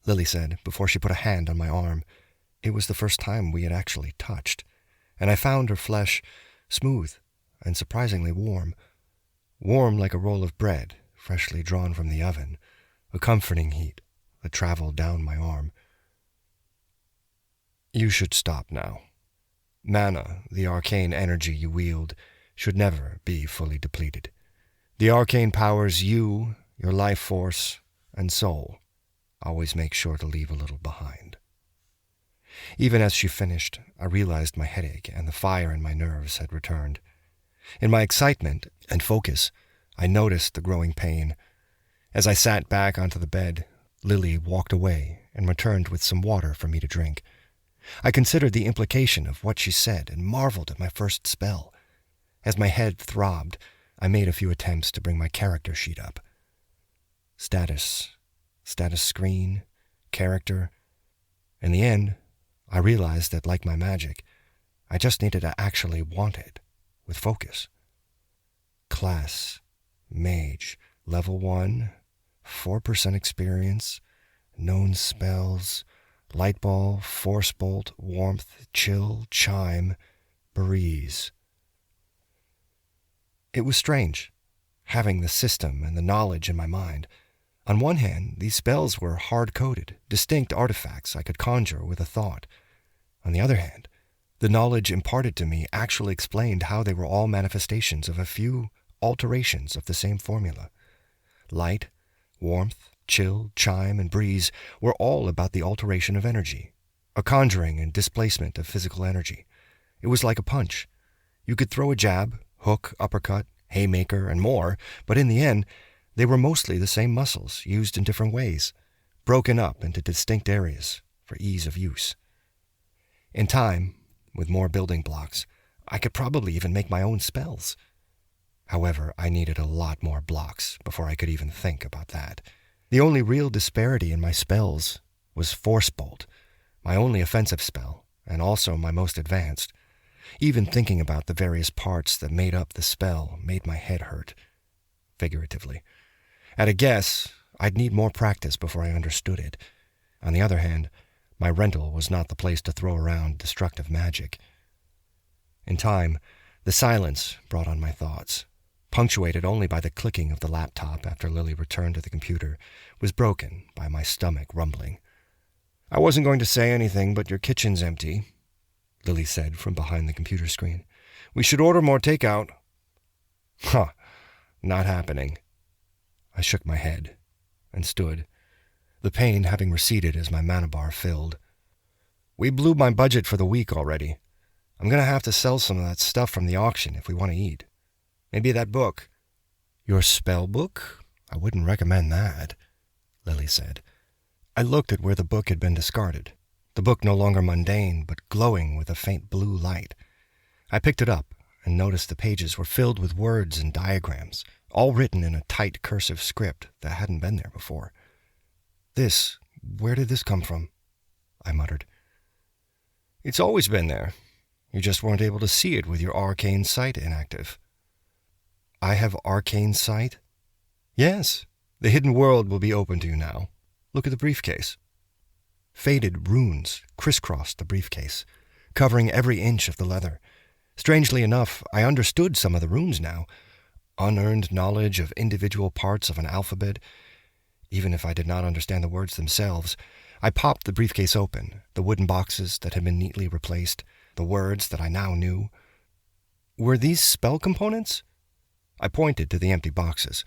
Lily said before she put a hand on my arm. It was the first time we had actually touched, and I found her flesh smooth and surprisingly warm. Warm like a roll of bread, freshly drawn from the oven, a comforting heat that traveled down my arm. You should stop now. Mana, the arcane energy you wield, should never be fully depleted. The arcane powers you, your life force, and soul always make sure to leave a little behind. Even as she finished, I realized my headache and the fire in my nerves had returned. In my excitement and focus, I noticed the growing pain. As I sat back onto the bed, Lily walked away and returned with some water for me to drink. I considered the implication of what she said and marveled at my first spell. As my head throbbed, I made a few attempts to bring my character sheet up. Status screen, character. In the end, I realized that, like my magic, I just needed to actually want it, with focus. Class, Mage, level 1, 4% experience, known spells, light ball, force bolt, warmth, chill, chime, breeze. It was strange, having the system and the knowledge in my mind. On one hand, these spells were hard-coded, distinct artifacts I could conjure with a thought. On the other hand, the knowledge imparted to me actually explained how they were all manifestations of a few alterations of the same formula. Light, warmth, chill, chime, and breeze were all about the alteration of energy, a conjuring and displacement of physical energy. It was like a punch. You could throw a jab, hook, uppercut, haymaker, and more, but in the end, they were mostly the same muscles, used in different ways, broken up into distinct areas for ease of use. In time, with more building blocks, I could probably even make my own spells. However, I needed a lot more blocks before I could even think about that. The only real disparity in my spells was Force Bolt, my only offensive spell, and also my most advanced. Even thinking about the various parts that made up the spell made my head hurt, figuratively. At a guess, I'd need more practice before I understood it. On the other hand, my rental was not the place to throw around destructive magic. In time, the silence brought on my thoughts, punctuated only by the clicking of the laptop after Lily returned to the computer, was broken by my stomach rumbling. I wasn't going to say anything, but your kitchen's empty, Lily said from behind the computer screen. We should order more takeout. Huh, not happening. I shook my head and stood, the pain having receded as my mana bar filled. We blew my budget for the week already. I'm going to have to sell some of that stuff from the auction if we want to eat. Maybe that book. Your spell book? I wouldn't recommend that, Lily said. I looked at where the book had been discarded, the book no longer mundane, but glowing with a faint blue light. I picked it up and noticed the pages were filled with words and diagrams, all written in a tight cursive script that hadn't been there before. Where did this come from? I muttered. It's always been there. You just weren't able to see it with your arcane sight inactive. I have arcane sight? Yes. The hidden world will be open to you now. Look at the briefcase. Faded runes crisscrossed the briefcase, covering every inch of the leather. Strangely enough, I understood some of the runes now. Unearned knowledge of individual parts of an alphabet. Even if I did not understand the words themselves, I popped the briefcase open, the wooden boxes that had been neatly replaced, the words that I now knew. Were these spell components? I pointed to the empty boxes,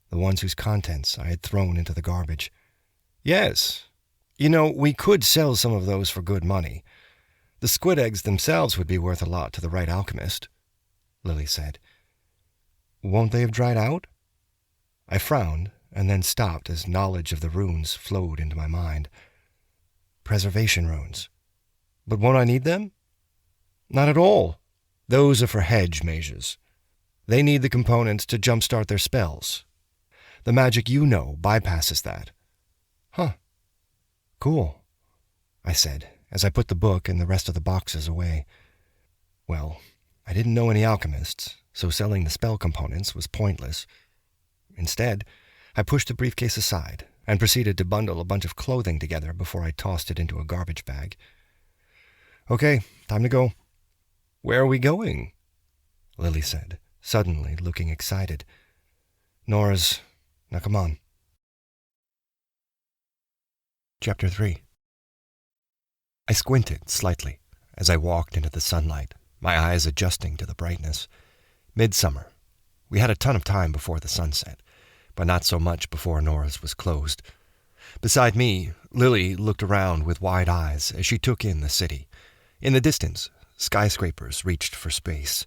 the ones whose contents I had thrown into the garbage. Yes. You know, we could sell some of those for good money. The squid eggs themselves would be worth a lot to the right alchemist, Lily said. Won't they have dried out? I frowned and then stopped as knowledge of the runes flowed into my mind. Preservation runes. But won't I need them? Not at all. Those are for hedge mages. They need the components to jumpstart their spells. The magic you know bypasses that. Huh. Cool, I said, as I put the book and the rest of the boxes away. Well, I didn't know any alchemists, so selling the spell components was pointless. Instead, I pushed the briefcase aside and proceeded to bundle a bunch of clothing together before I tossed it into a garbage bag. Okay, time to go. Where are we going? Lily said, suddenly looking excited. Nora's. Now come on. Chapter 3. I squinted slightly as I walked into the sunlight, my eyes adjusting to the brightness. Midsummer. We had a ton of time before the sunset, but not so much before Nora's was closed. Beside me, Lily looked around with wide eyes as she took in the city. In the distance, skyscrapers reached for space,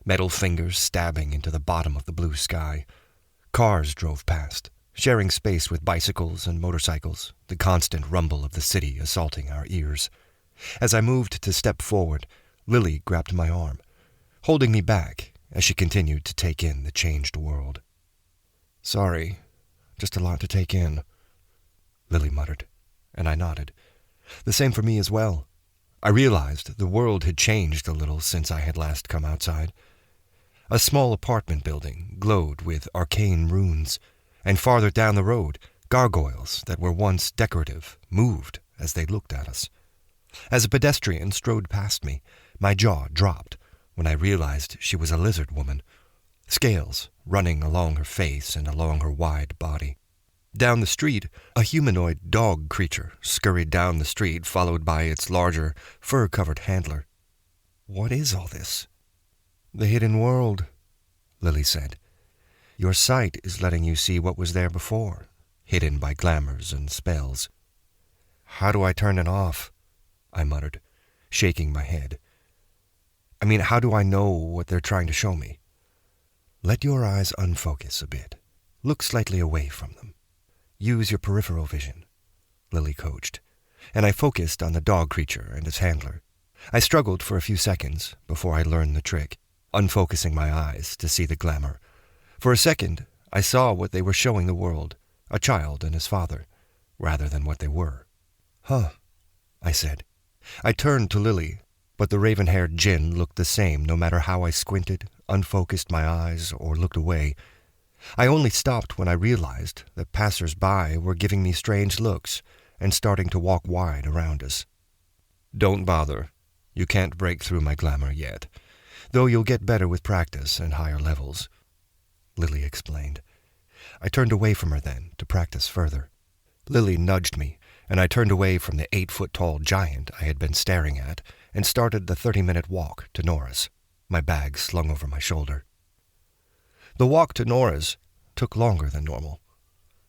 metal fingers stabbing into the bottom of the blue sky. Cars drove past, sharing space with bicycles and motorcycles, the constant rumble of the city assaulting our ears. As I moved to step forward, Lily grabbed my arm, holding me back as she continued to take in the changed world. Sorry, just a lot to take in, Lily muttered, and I nodded. The same for me as well. I realized the world had changed a little since I had last come outside. A small apartment building glowed with arcane runes, and farther down the road, gargoyles that were once decorative moved as they looked at us. As a pedestrian strode past me, my jaw dropped when I realized she was a lizard woman, scales running along her face and along her wide body. Down the street, a humanoid dog creature scurried down the street, followed by its larger, fur-covered handler. What is all this? The hidden world, Lily said. Your sight is letting you see what was there before, hidden by glamours and spells. How do I turn it off? I muttered, shaking my head. I mean, how do I know what they're trying to show me? Let your eyes unfocus a bit. Look slightly away from them. Use your peripheral vision, Lily coached, and I focused on the dog creature and its handler. I struggled for a few seconds before I learned the trick, unfocusing my eyes to see the glamour. For a second, I saw what they were showing the world, a child and his father, rather than what they were. Huh, I said. I turned to Lily, but the raven-haired jinn looked the same no matter how I squinted, unfocused my eyes, or looked away. I only stopped when I realized that passers-by were giving me strange looks and starting to walk wide around us. Don't bother. You can't break through my glamour yet, though you'll get better with practice and higher levels, Lily explained. I turned away from her then to practice further. Lily nudged me, and I turned away from the 8-foot-tall giant I had been staring at and started the 30-minute walk to Nora's, my bag slung over my shoulder. The walk to Nora's took longer than normal,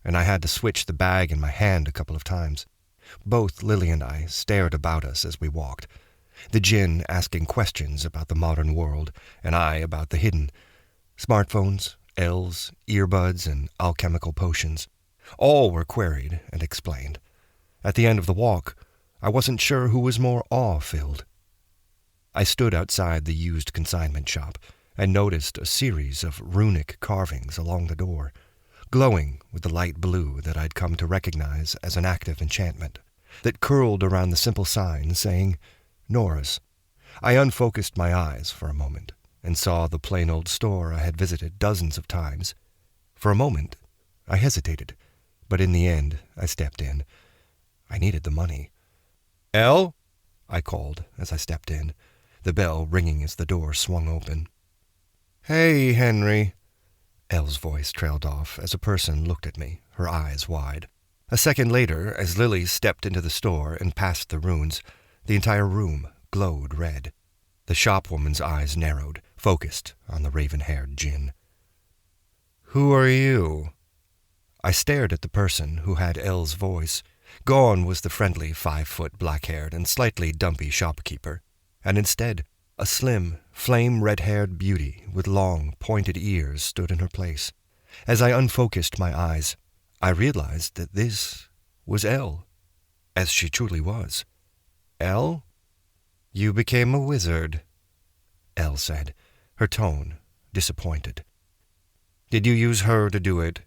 and I had to switch the bag in my hand a couple of times. Both Lily and I stared about us as we walked, the jinn asking questions about the modern world, and I about the hidden. Smartphones, L's, earbuds, and alchemical potions. All were queried and explained. At the end of the walk, I wasn't sure who was more awe-filled. I stood outside the used consignment shop and noticed a series of runic carvings along the door, glowing with the light blue that I'd come to recognize as an active enchantment, that curled around the simple sign saying, Nora's. I unfocused my eyes for a moment and saw the plain old store I had visited dozens of times. For a moment, I hesitated, but in the end, I stepped in. I needed the money. "Elle?" I called as I stepped in, the bell ringing as the door swung open. "Hey, Henry." Elle's voice trailed off as a person looked at me, her eyes wide. A second later, as Lily stepped into the store and past the runes, the entire room glowed red. The shopwoman's eyes narrowed, focused on the raven-haired jinn. "Who are you?" I stared at the person who had Elle's voice. Gone was the friendly 5-foot black-haired and slightly dumpy shopkeeper, and instead a slim, flame-red-haired beauty with long, pointed ears stood in her place. As I unfocused my eyes, I realized that this was Elle, as she truly was. "Elle? You became a wizard," Elle said, her tone disappointed. "Did you use her to do it?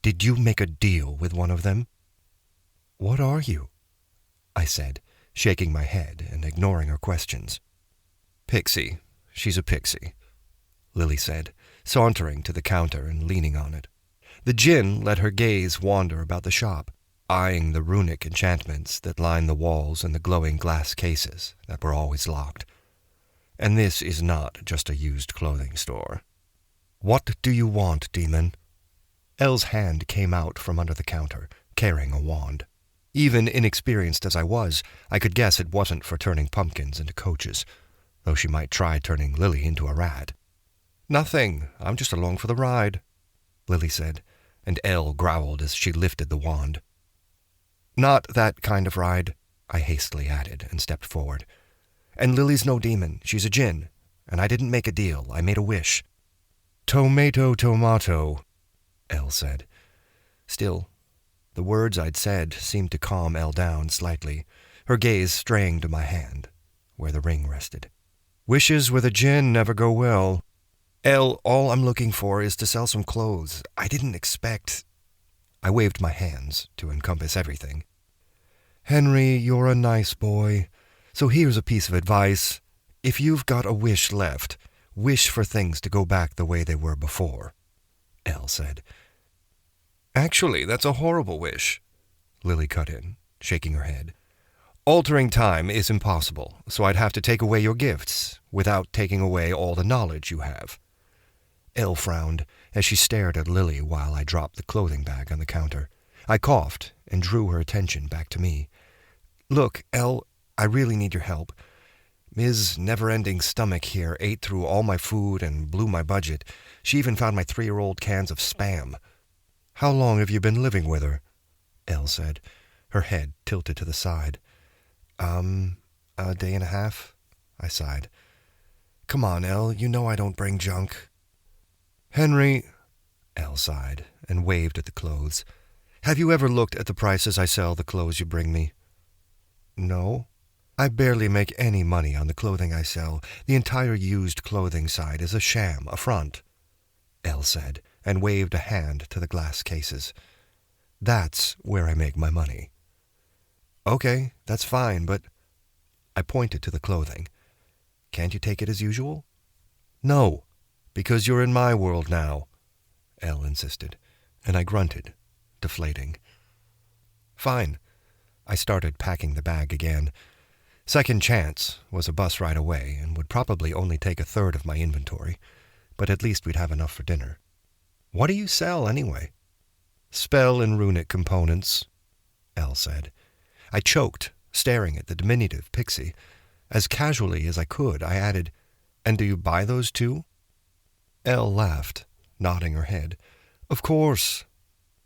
Did you make a deal with one of them?" "What are you?" I said, shaking my head and ignoring her questions. "Pixie. She's a pixie," Lily said, sauntering to the counter and leaning on it. The jinn let her gaze wander about the shop, eyeing the runic enchantments that lined the walls and the glowing glass cases that were always locked. "And this is not just a used clothing store." "What do you want, demon?" Elle's hand came out from under the counter, carrying a wand. Even inexperienced as I was, I could guess it wasn't for turning pumpkins into coaches, though she might try turning Lily into a rat. "Nothing. I'm just along for the ride," Lily said, and Elle growled as she lifted the wand. "Not that kind of ride," I hastily added and stepped forward. "And Lily's no demon. She's a jinn, and I didn't make a deal. I made a wish." "Tomato, tomato," Elle said. Still, the words I'd said seemed to calm Elle down slightly, her gaze straying to my hand, where the ring rested. "Wishes with a jinn never go well. Elle, all I'm looking for is to sell some clothes. I didn't expect—" I waved my hands to encompass everything. "Henry, you're a nice boy. So here's a piece of advice. If you've got a wish left, wish for things to go back the way they were before," Elle said. "Actually, that's a horrible wish," Lily cut in, shaking her head. "Altering time is impossible, so I'd have to take away your gifts without taking away all the knowledge you have." Elle frowned as she stared at Lily while I dropped the clothing bag on the counter. I coughed and drew her attention back to me. "Look, Elle, I really need your help. Ms. Never-Ending Stomach here ate through all my food and blew my budget. She even found my 3-year-old cans of Spam." "How long have you been living with her?" Elle said, her head tilted to the side. A day and a half," I sighed. "Come on, Elle, you know I don't bring junk." "Henry," Elle sighed and waved at the clothes. "Have you ever looked at the prices I sell the clothes you bring me?" "No. I barely make any money on the clothing I sell. The entire used clothing side is a sham, a front," Elle said, and waved a hand to the glass cases. "That's where I make my money." "Okay, that's fine, but—" I pointed to the clothing. "Can't you take it as usual?" "No, because you're in my world now," Elle insisted, and I grunted, deflating. "Fine." I started packing the bag again. Second Chance was a bus ride away and would probably only take a third of my inventory, but at least we'd have enough for dinner. "What do you sell, anyway?" "Spell and runic components," Elle said. I choked, staring at the diminutive pixie. As casually as I could, I added, "And do you buy those too?" Elle laughed, nodding her head. "Of course.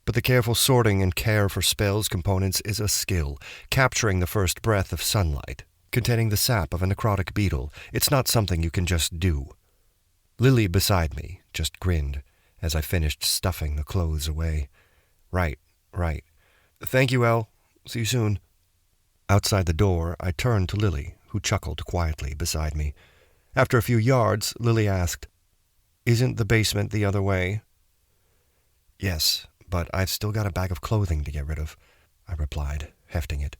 But the careful sorting and care for spells components is a skill, capturing the first breath of sunlight, containing the sap of a necrotic beetle. It's not something you can just do." Lily beside me just grinned, as I finished stuffing the clothes away. Right. Thank you, Elle. See you soon. Outside the door, I turned to Lily, who chuckled quietly beside me. After a few yards, Lily asked, "Isn't the basement the other way?" "Yes, but I've still got a bag of clothing to get rid of," I replied, hefting it.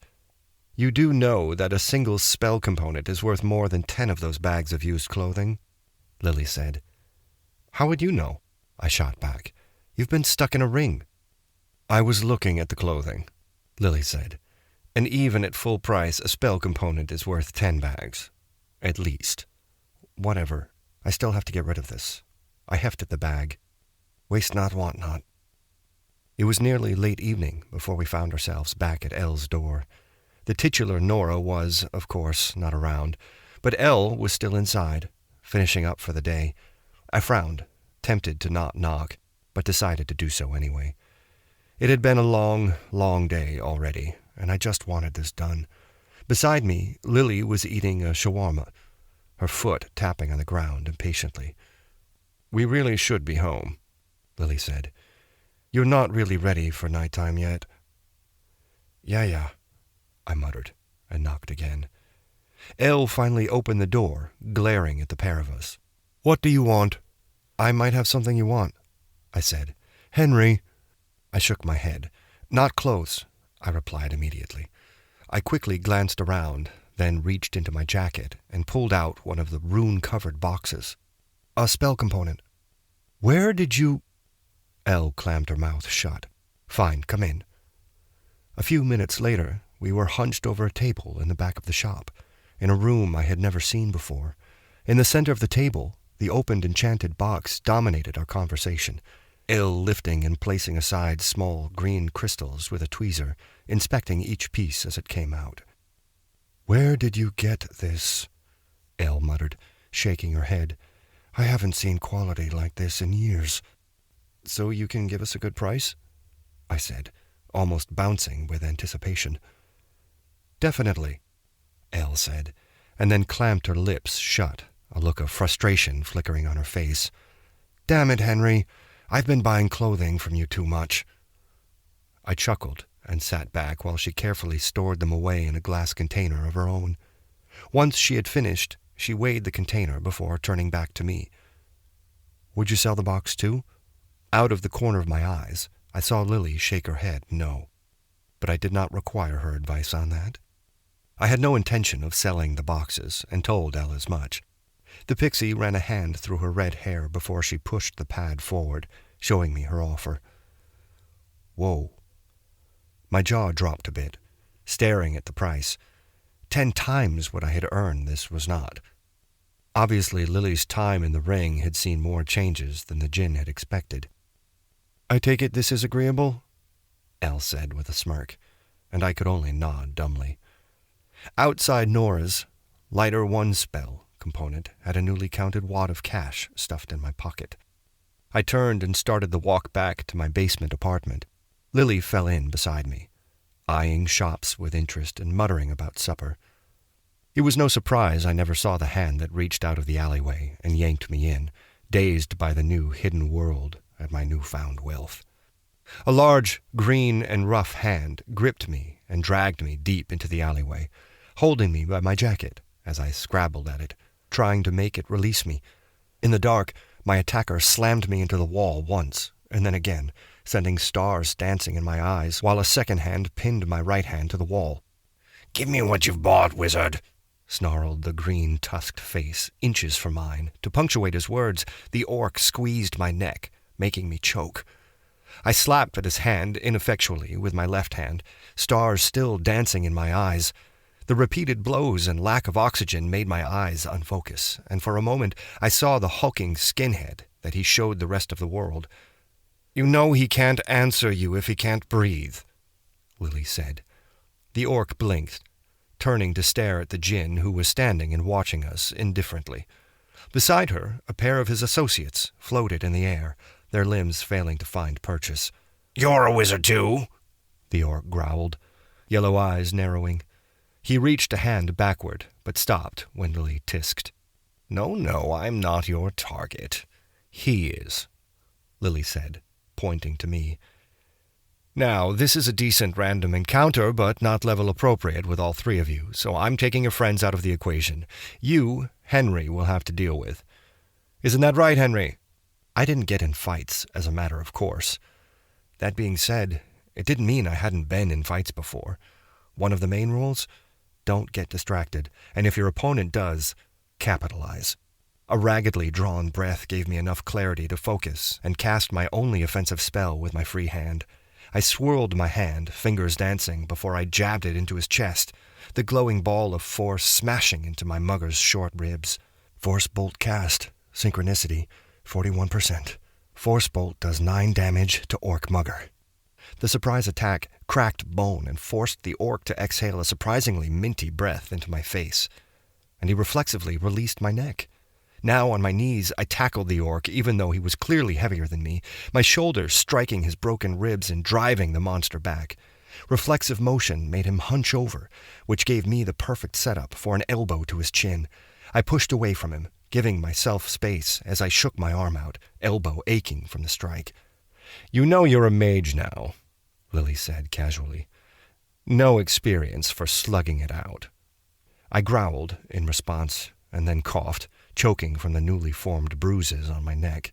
"You do know that a single spell component is worth more than 10 of those bags of used clothing?" Lily said. "How would you know?" I shot back. "You've been stuck in a ring." "I was looking at the clothing," Lily said. "And even at full price, a spell component is worth 10 bags. At least. Whatever. I still have to get rid of this." I hefted the bag. "Waste not, want not." It was nearly late evening before we found ourselves back at Elle's door. The titular Nora was, of course, not around, but Elle was still inside, finishing up for the day. I frowned, tempted to not knock, but decided to do so anyway. It had been a long, long day already, and I just wanted this done. Beside me, Lily was eating a shawarma, her foot tapping on the ground impatiently. "We really should be home," Lily said. "You're not really ready for nighttime yet." Yeah, I muttered, and knocked again. Elle finally opened the door, glaring at the pair of us. "What do you want?" "I might have something you want," I said. "Henry." I shook my head. "Not close," I replied immediately. I quickly glanced around, then reached into my jacket and pulled out one of the rune-covered boxes. "A spell component." "Where did you—" Elle clamped her mouth shut. "Fine, come in." A few minutes later, we were hunched over a table in the back of the shop, in a room I had never seen before. In the center of the table, the opened enchanted box dominated our conversation, Elle lifting and placing aside small green crystals with a tweezer, inspecting each piece as it came out. "Where did you get this?" Elle muttered, shaking her head. "I haven't seen quality like this in years." "So you can give us a good price?" I said, almost bouncing with anticipation. "Definitely," Elle said, and then clamped her lips shut, a look of frustration flickering on her face. "Damn it, Henry, I've been buying clothing from you too much." I chuckled and sat back while she carefully stored them away in a glass container of her own. Once she had finished, she weighed the container before turning back to me. "Would you sell the box too?" Out of the corner of my eyes, I saw Lily shake her head no, but I did not require her advice on that. I had no intention of selling the boxes, and told Elle as much. The pixie ran a hand through her red hair before she pushed the pad forward, showing me her offer. Whoa. My jaw dropped a bit, staring at the price. 10 times what I had earned this was not. Obviously, Lily's time in the ring had seen more changes than the jinn had expected. "I take it this is agreeable?" Elle said with a smirk, and I could only nod dumbly. Outside Nora's, lighter 1 spell component had a newly counted wad of cash stuffed in my pocket. I turned and started the walk back to my basement apartment. Lily fell in beside me, eyeing shops with interest and muttering about supper. It was no surprise I never saw the hand that reached out of the alleyway and yanked me in, dazed by the new hidden world and my newfound wealth. A large, green and rough hand gripped me and dragged me deep into the alleyway, holding me by my jacket as I scrabbled at it, trying to make it release me. In the dark, my attacker slammed me into the wall once, and then again, sending stars dancing in my eyes, while a second hand pinned my right hand to the wall. "Give me what you've bought, wizard," snarled the green-tusked face, inches from mine. To punctuate his words, the orc squeezed my neck, making me choke. I slapped at his hand ineffectually with my left hand, stars still dancing in my eyes. The repeated blows and lack of oxygen made my eyes unfocus, and for a moment I saw the hulking skinhead that he showed the rest of the world. "You know he can't answer you if he can't breathe," Lily said. The orc blinked, turning to stare at the jinn who was standing and watching us indifferently. Beside her, a pair of his associates floated in the air, their limbs failing to find purchase. "You're a wizard too?" the orc growled, yellow eyes narrowing. He reached a hand backward, but stopped when Lily tisked. No, I'm not your target. He is." Lily said, pointing to me. Now, this is a decent random encounter, but not level appropriate with all three of you, so I'm taking your friends out of the equation. You, Henry, will have to deal with. Isn't that right, Henry? I didn't get in fights, as a matter of course. That being said, it didn't mean I hadn't been in fights before. One of the main rules? Don't get distracted, and if your opponent does, capitalize. A raggedly drawn breath gave me enough clarity to focus and cast my only offensive spell with my free hand. I swirled my hand, fingers dancing, before I jabbed it into his chest, the glowing ball of force smashing into my mugger's short ribs. Force bolt cast. Synchronicity, 41%. Force bolt does 9 damage to orc mugger. The surprise attack cracked bone and forced the orc to exhale a surprisingly minty breath into my face, and he reflexively released my neck. Now on my knees, I tackled the orc, even though he was clearly heavier than me, my shoulders striking his broken ribs and driving the monster back. Reflexive motion made him hunch over, which gave me the perfect setup for an elbow to his chin. I pushed away from him, giving myself space as I shook my arm out, elbow aching from the strike. "You know you're a mage now," Lily said casually. "No experience for slugging it out." I growled in response and then coughed, choking from the newly formed bruises on my neck.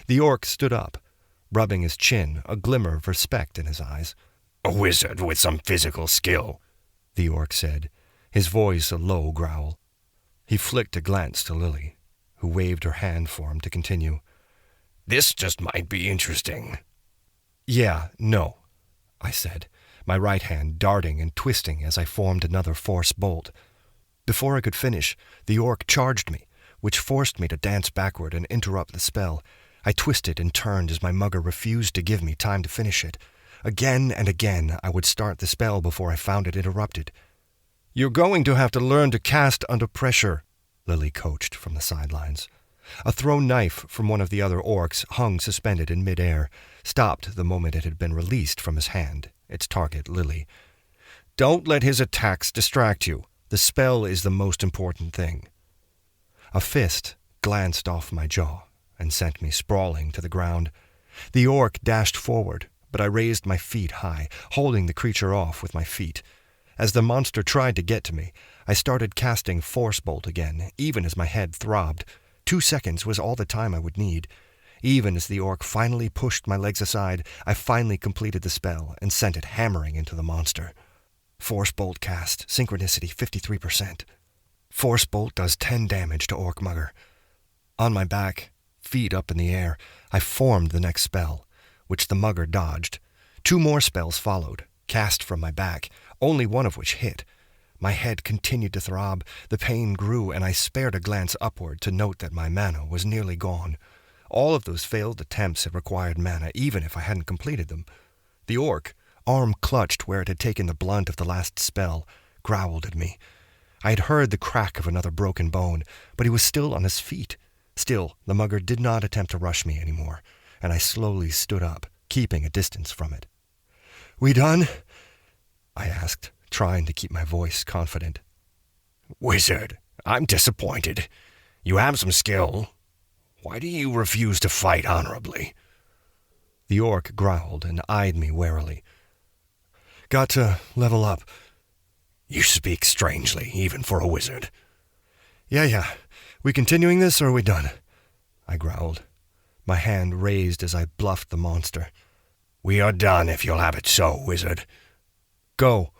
The orc stood up, rubbing his chin, a glimmer of respect in his eyes. "A wizard with some physical skill," the orc said, his voice a low growl. He flicked a glance to Lily, who waved her hand for him to continue. "This just might be interesting." "Yeah, no," I said, my right hand darting and twisting as I formed another force bolt. Before I could finish, the orc charged me, which forced me to dance backward and interrupt the spell. I twisted and turned as my mugger refused to give me time to finish it. Again and again I would start the spell before I found it interrupted. "You're going to have to learn to cast under pressure," Lily coached from the sidelines. A thrown knife from one of the other orcs hung suspended in midair, stopped the moment it had been released from his hand, its target Lily. "Don't let his attacks distract you. The spell is the most important thing." A fist glanced off my jaw and sent me sprawling to the ground. The orc dashed forward, but I raised my feet high, holding the creature off with my feet. As the monster tried to get to me, I started casting Force Bolt again, even as my head throbbed. 2 seconds was all the time I would need. Even as the orc finally pushed my legs aside, I finally completed the spell and sent it hammering into the monster. Force Bolt cast, synchronicity 53%. Force Bolt does 10 damage to orc mugger. On my back, feet up in the air, I formed the next spell, which the mugger dodged. 2 more spells followed, cast from my back, only one of which hit. My head continued to throb, the pain grew, and I spared a glance upward to note that my mana was nearly gone. All of those failed attempts had required mana, even if I hadn't completed them. The orc, arm clutched where it had taken the blunt of the last spell, growled at me. I had heard the crack of another broken bone, but he was still on his feet. Still, the mugger did not attempt to rush me anymore, and I slowly stood up, keeping a distance from it. "We done?" I asked, trying to keep my voice confident. "Wizard, I'm disappointed. You have some skill. Why do you refuse to fight honorably?" The orc growled and eyed me warily. "Got to level up." "You speak strangely, even for a wizard." Yeah. We continuing this, or are we done?" I growled, my hand raised as I bluffed the monster. "We are done if you'll have it so, wizard." "Go."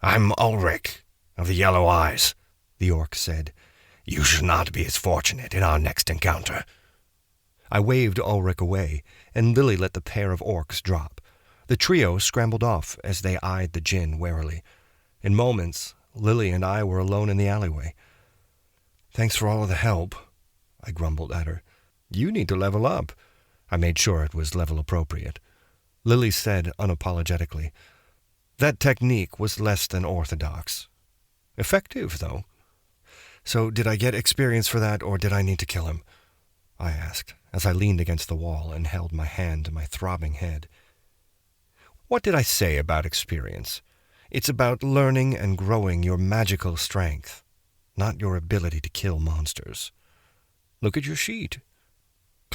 "I'm Ulrich, of the Yellow Eyes," the orc said. "You should not be as fortunate in our next encounter." I waved Ulrich away, and Lily let the pair of orcs drop. The trio scrambled off as they eyed the jinn warily. In moments, Lily and I were alone in the alleyway. "Thanks for all of the help," I grumbled at her. "You need to level up." I made sure it was level appropriate. Lily said unapologetically, "That technique was less than orthodox. Effective, though." "So did I get experience for that, or did I need to kill him?" I asked, as I leaned against the wall and held my hand to my throbbing head. "What did I say about experience? It's about learning and growing your magical strength, not your ability to kill monsters. Look at your sheet.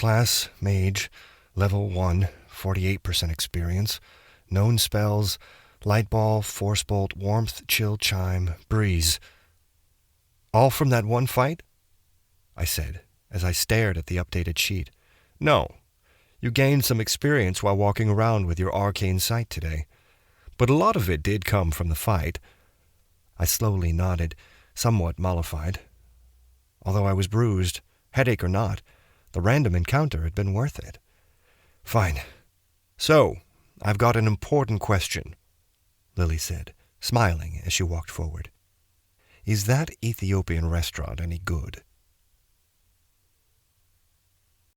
Class, Mage, Level 1, 48% experience, known spells, Light Ball, Force Bolt, Warmth, Chill Chime, Breeze. All from that one fight? I said, as I stared at the updated sheet. No. You gained some experience while walking around with your arcane sight today. But a lot of it did come from the fight. I slowly nodded, somewhat mollified. Although I was bruised, headache or not, the random encounter had been worth it. Fine. So, I've got an important question, Lily said, smiling as she walked forward. Is that Ethiopian restaurant any good?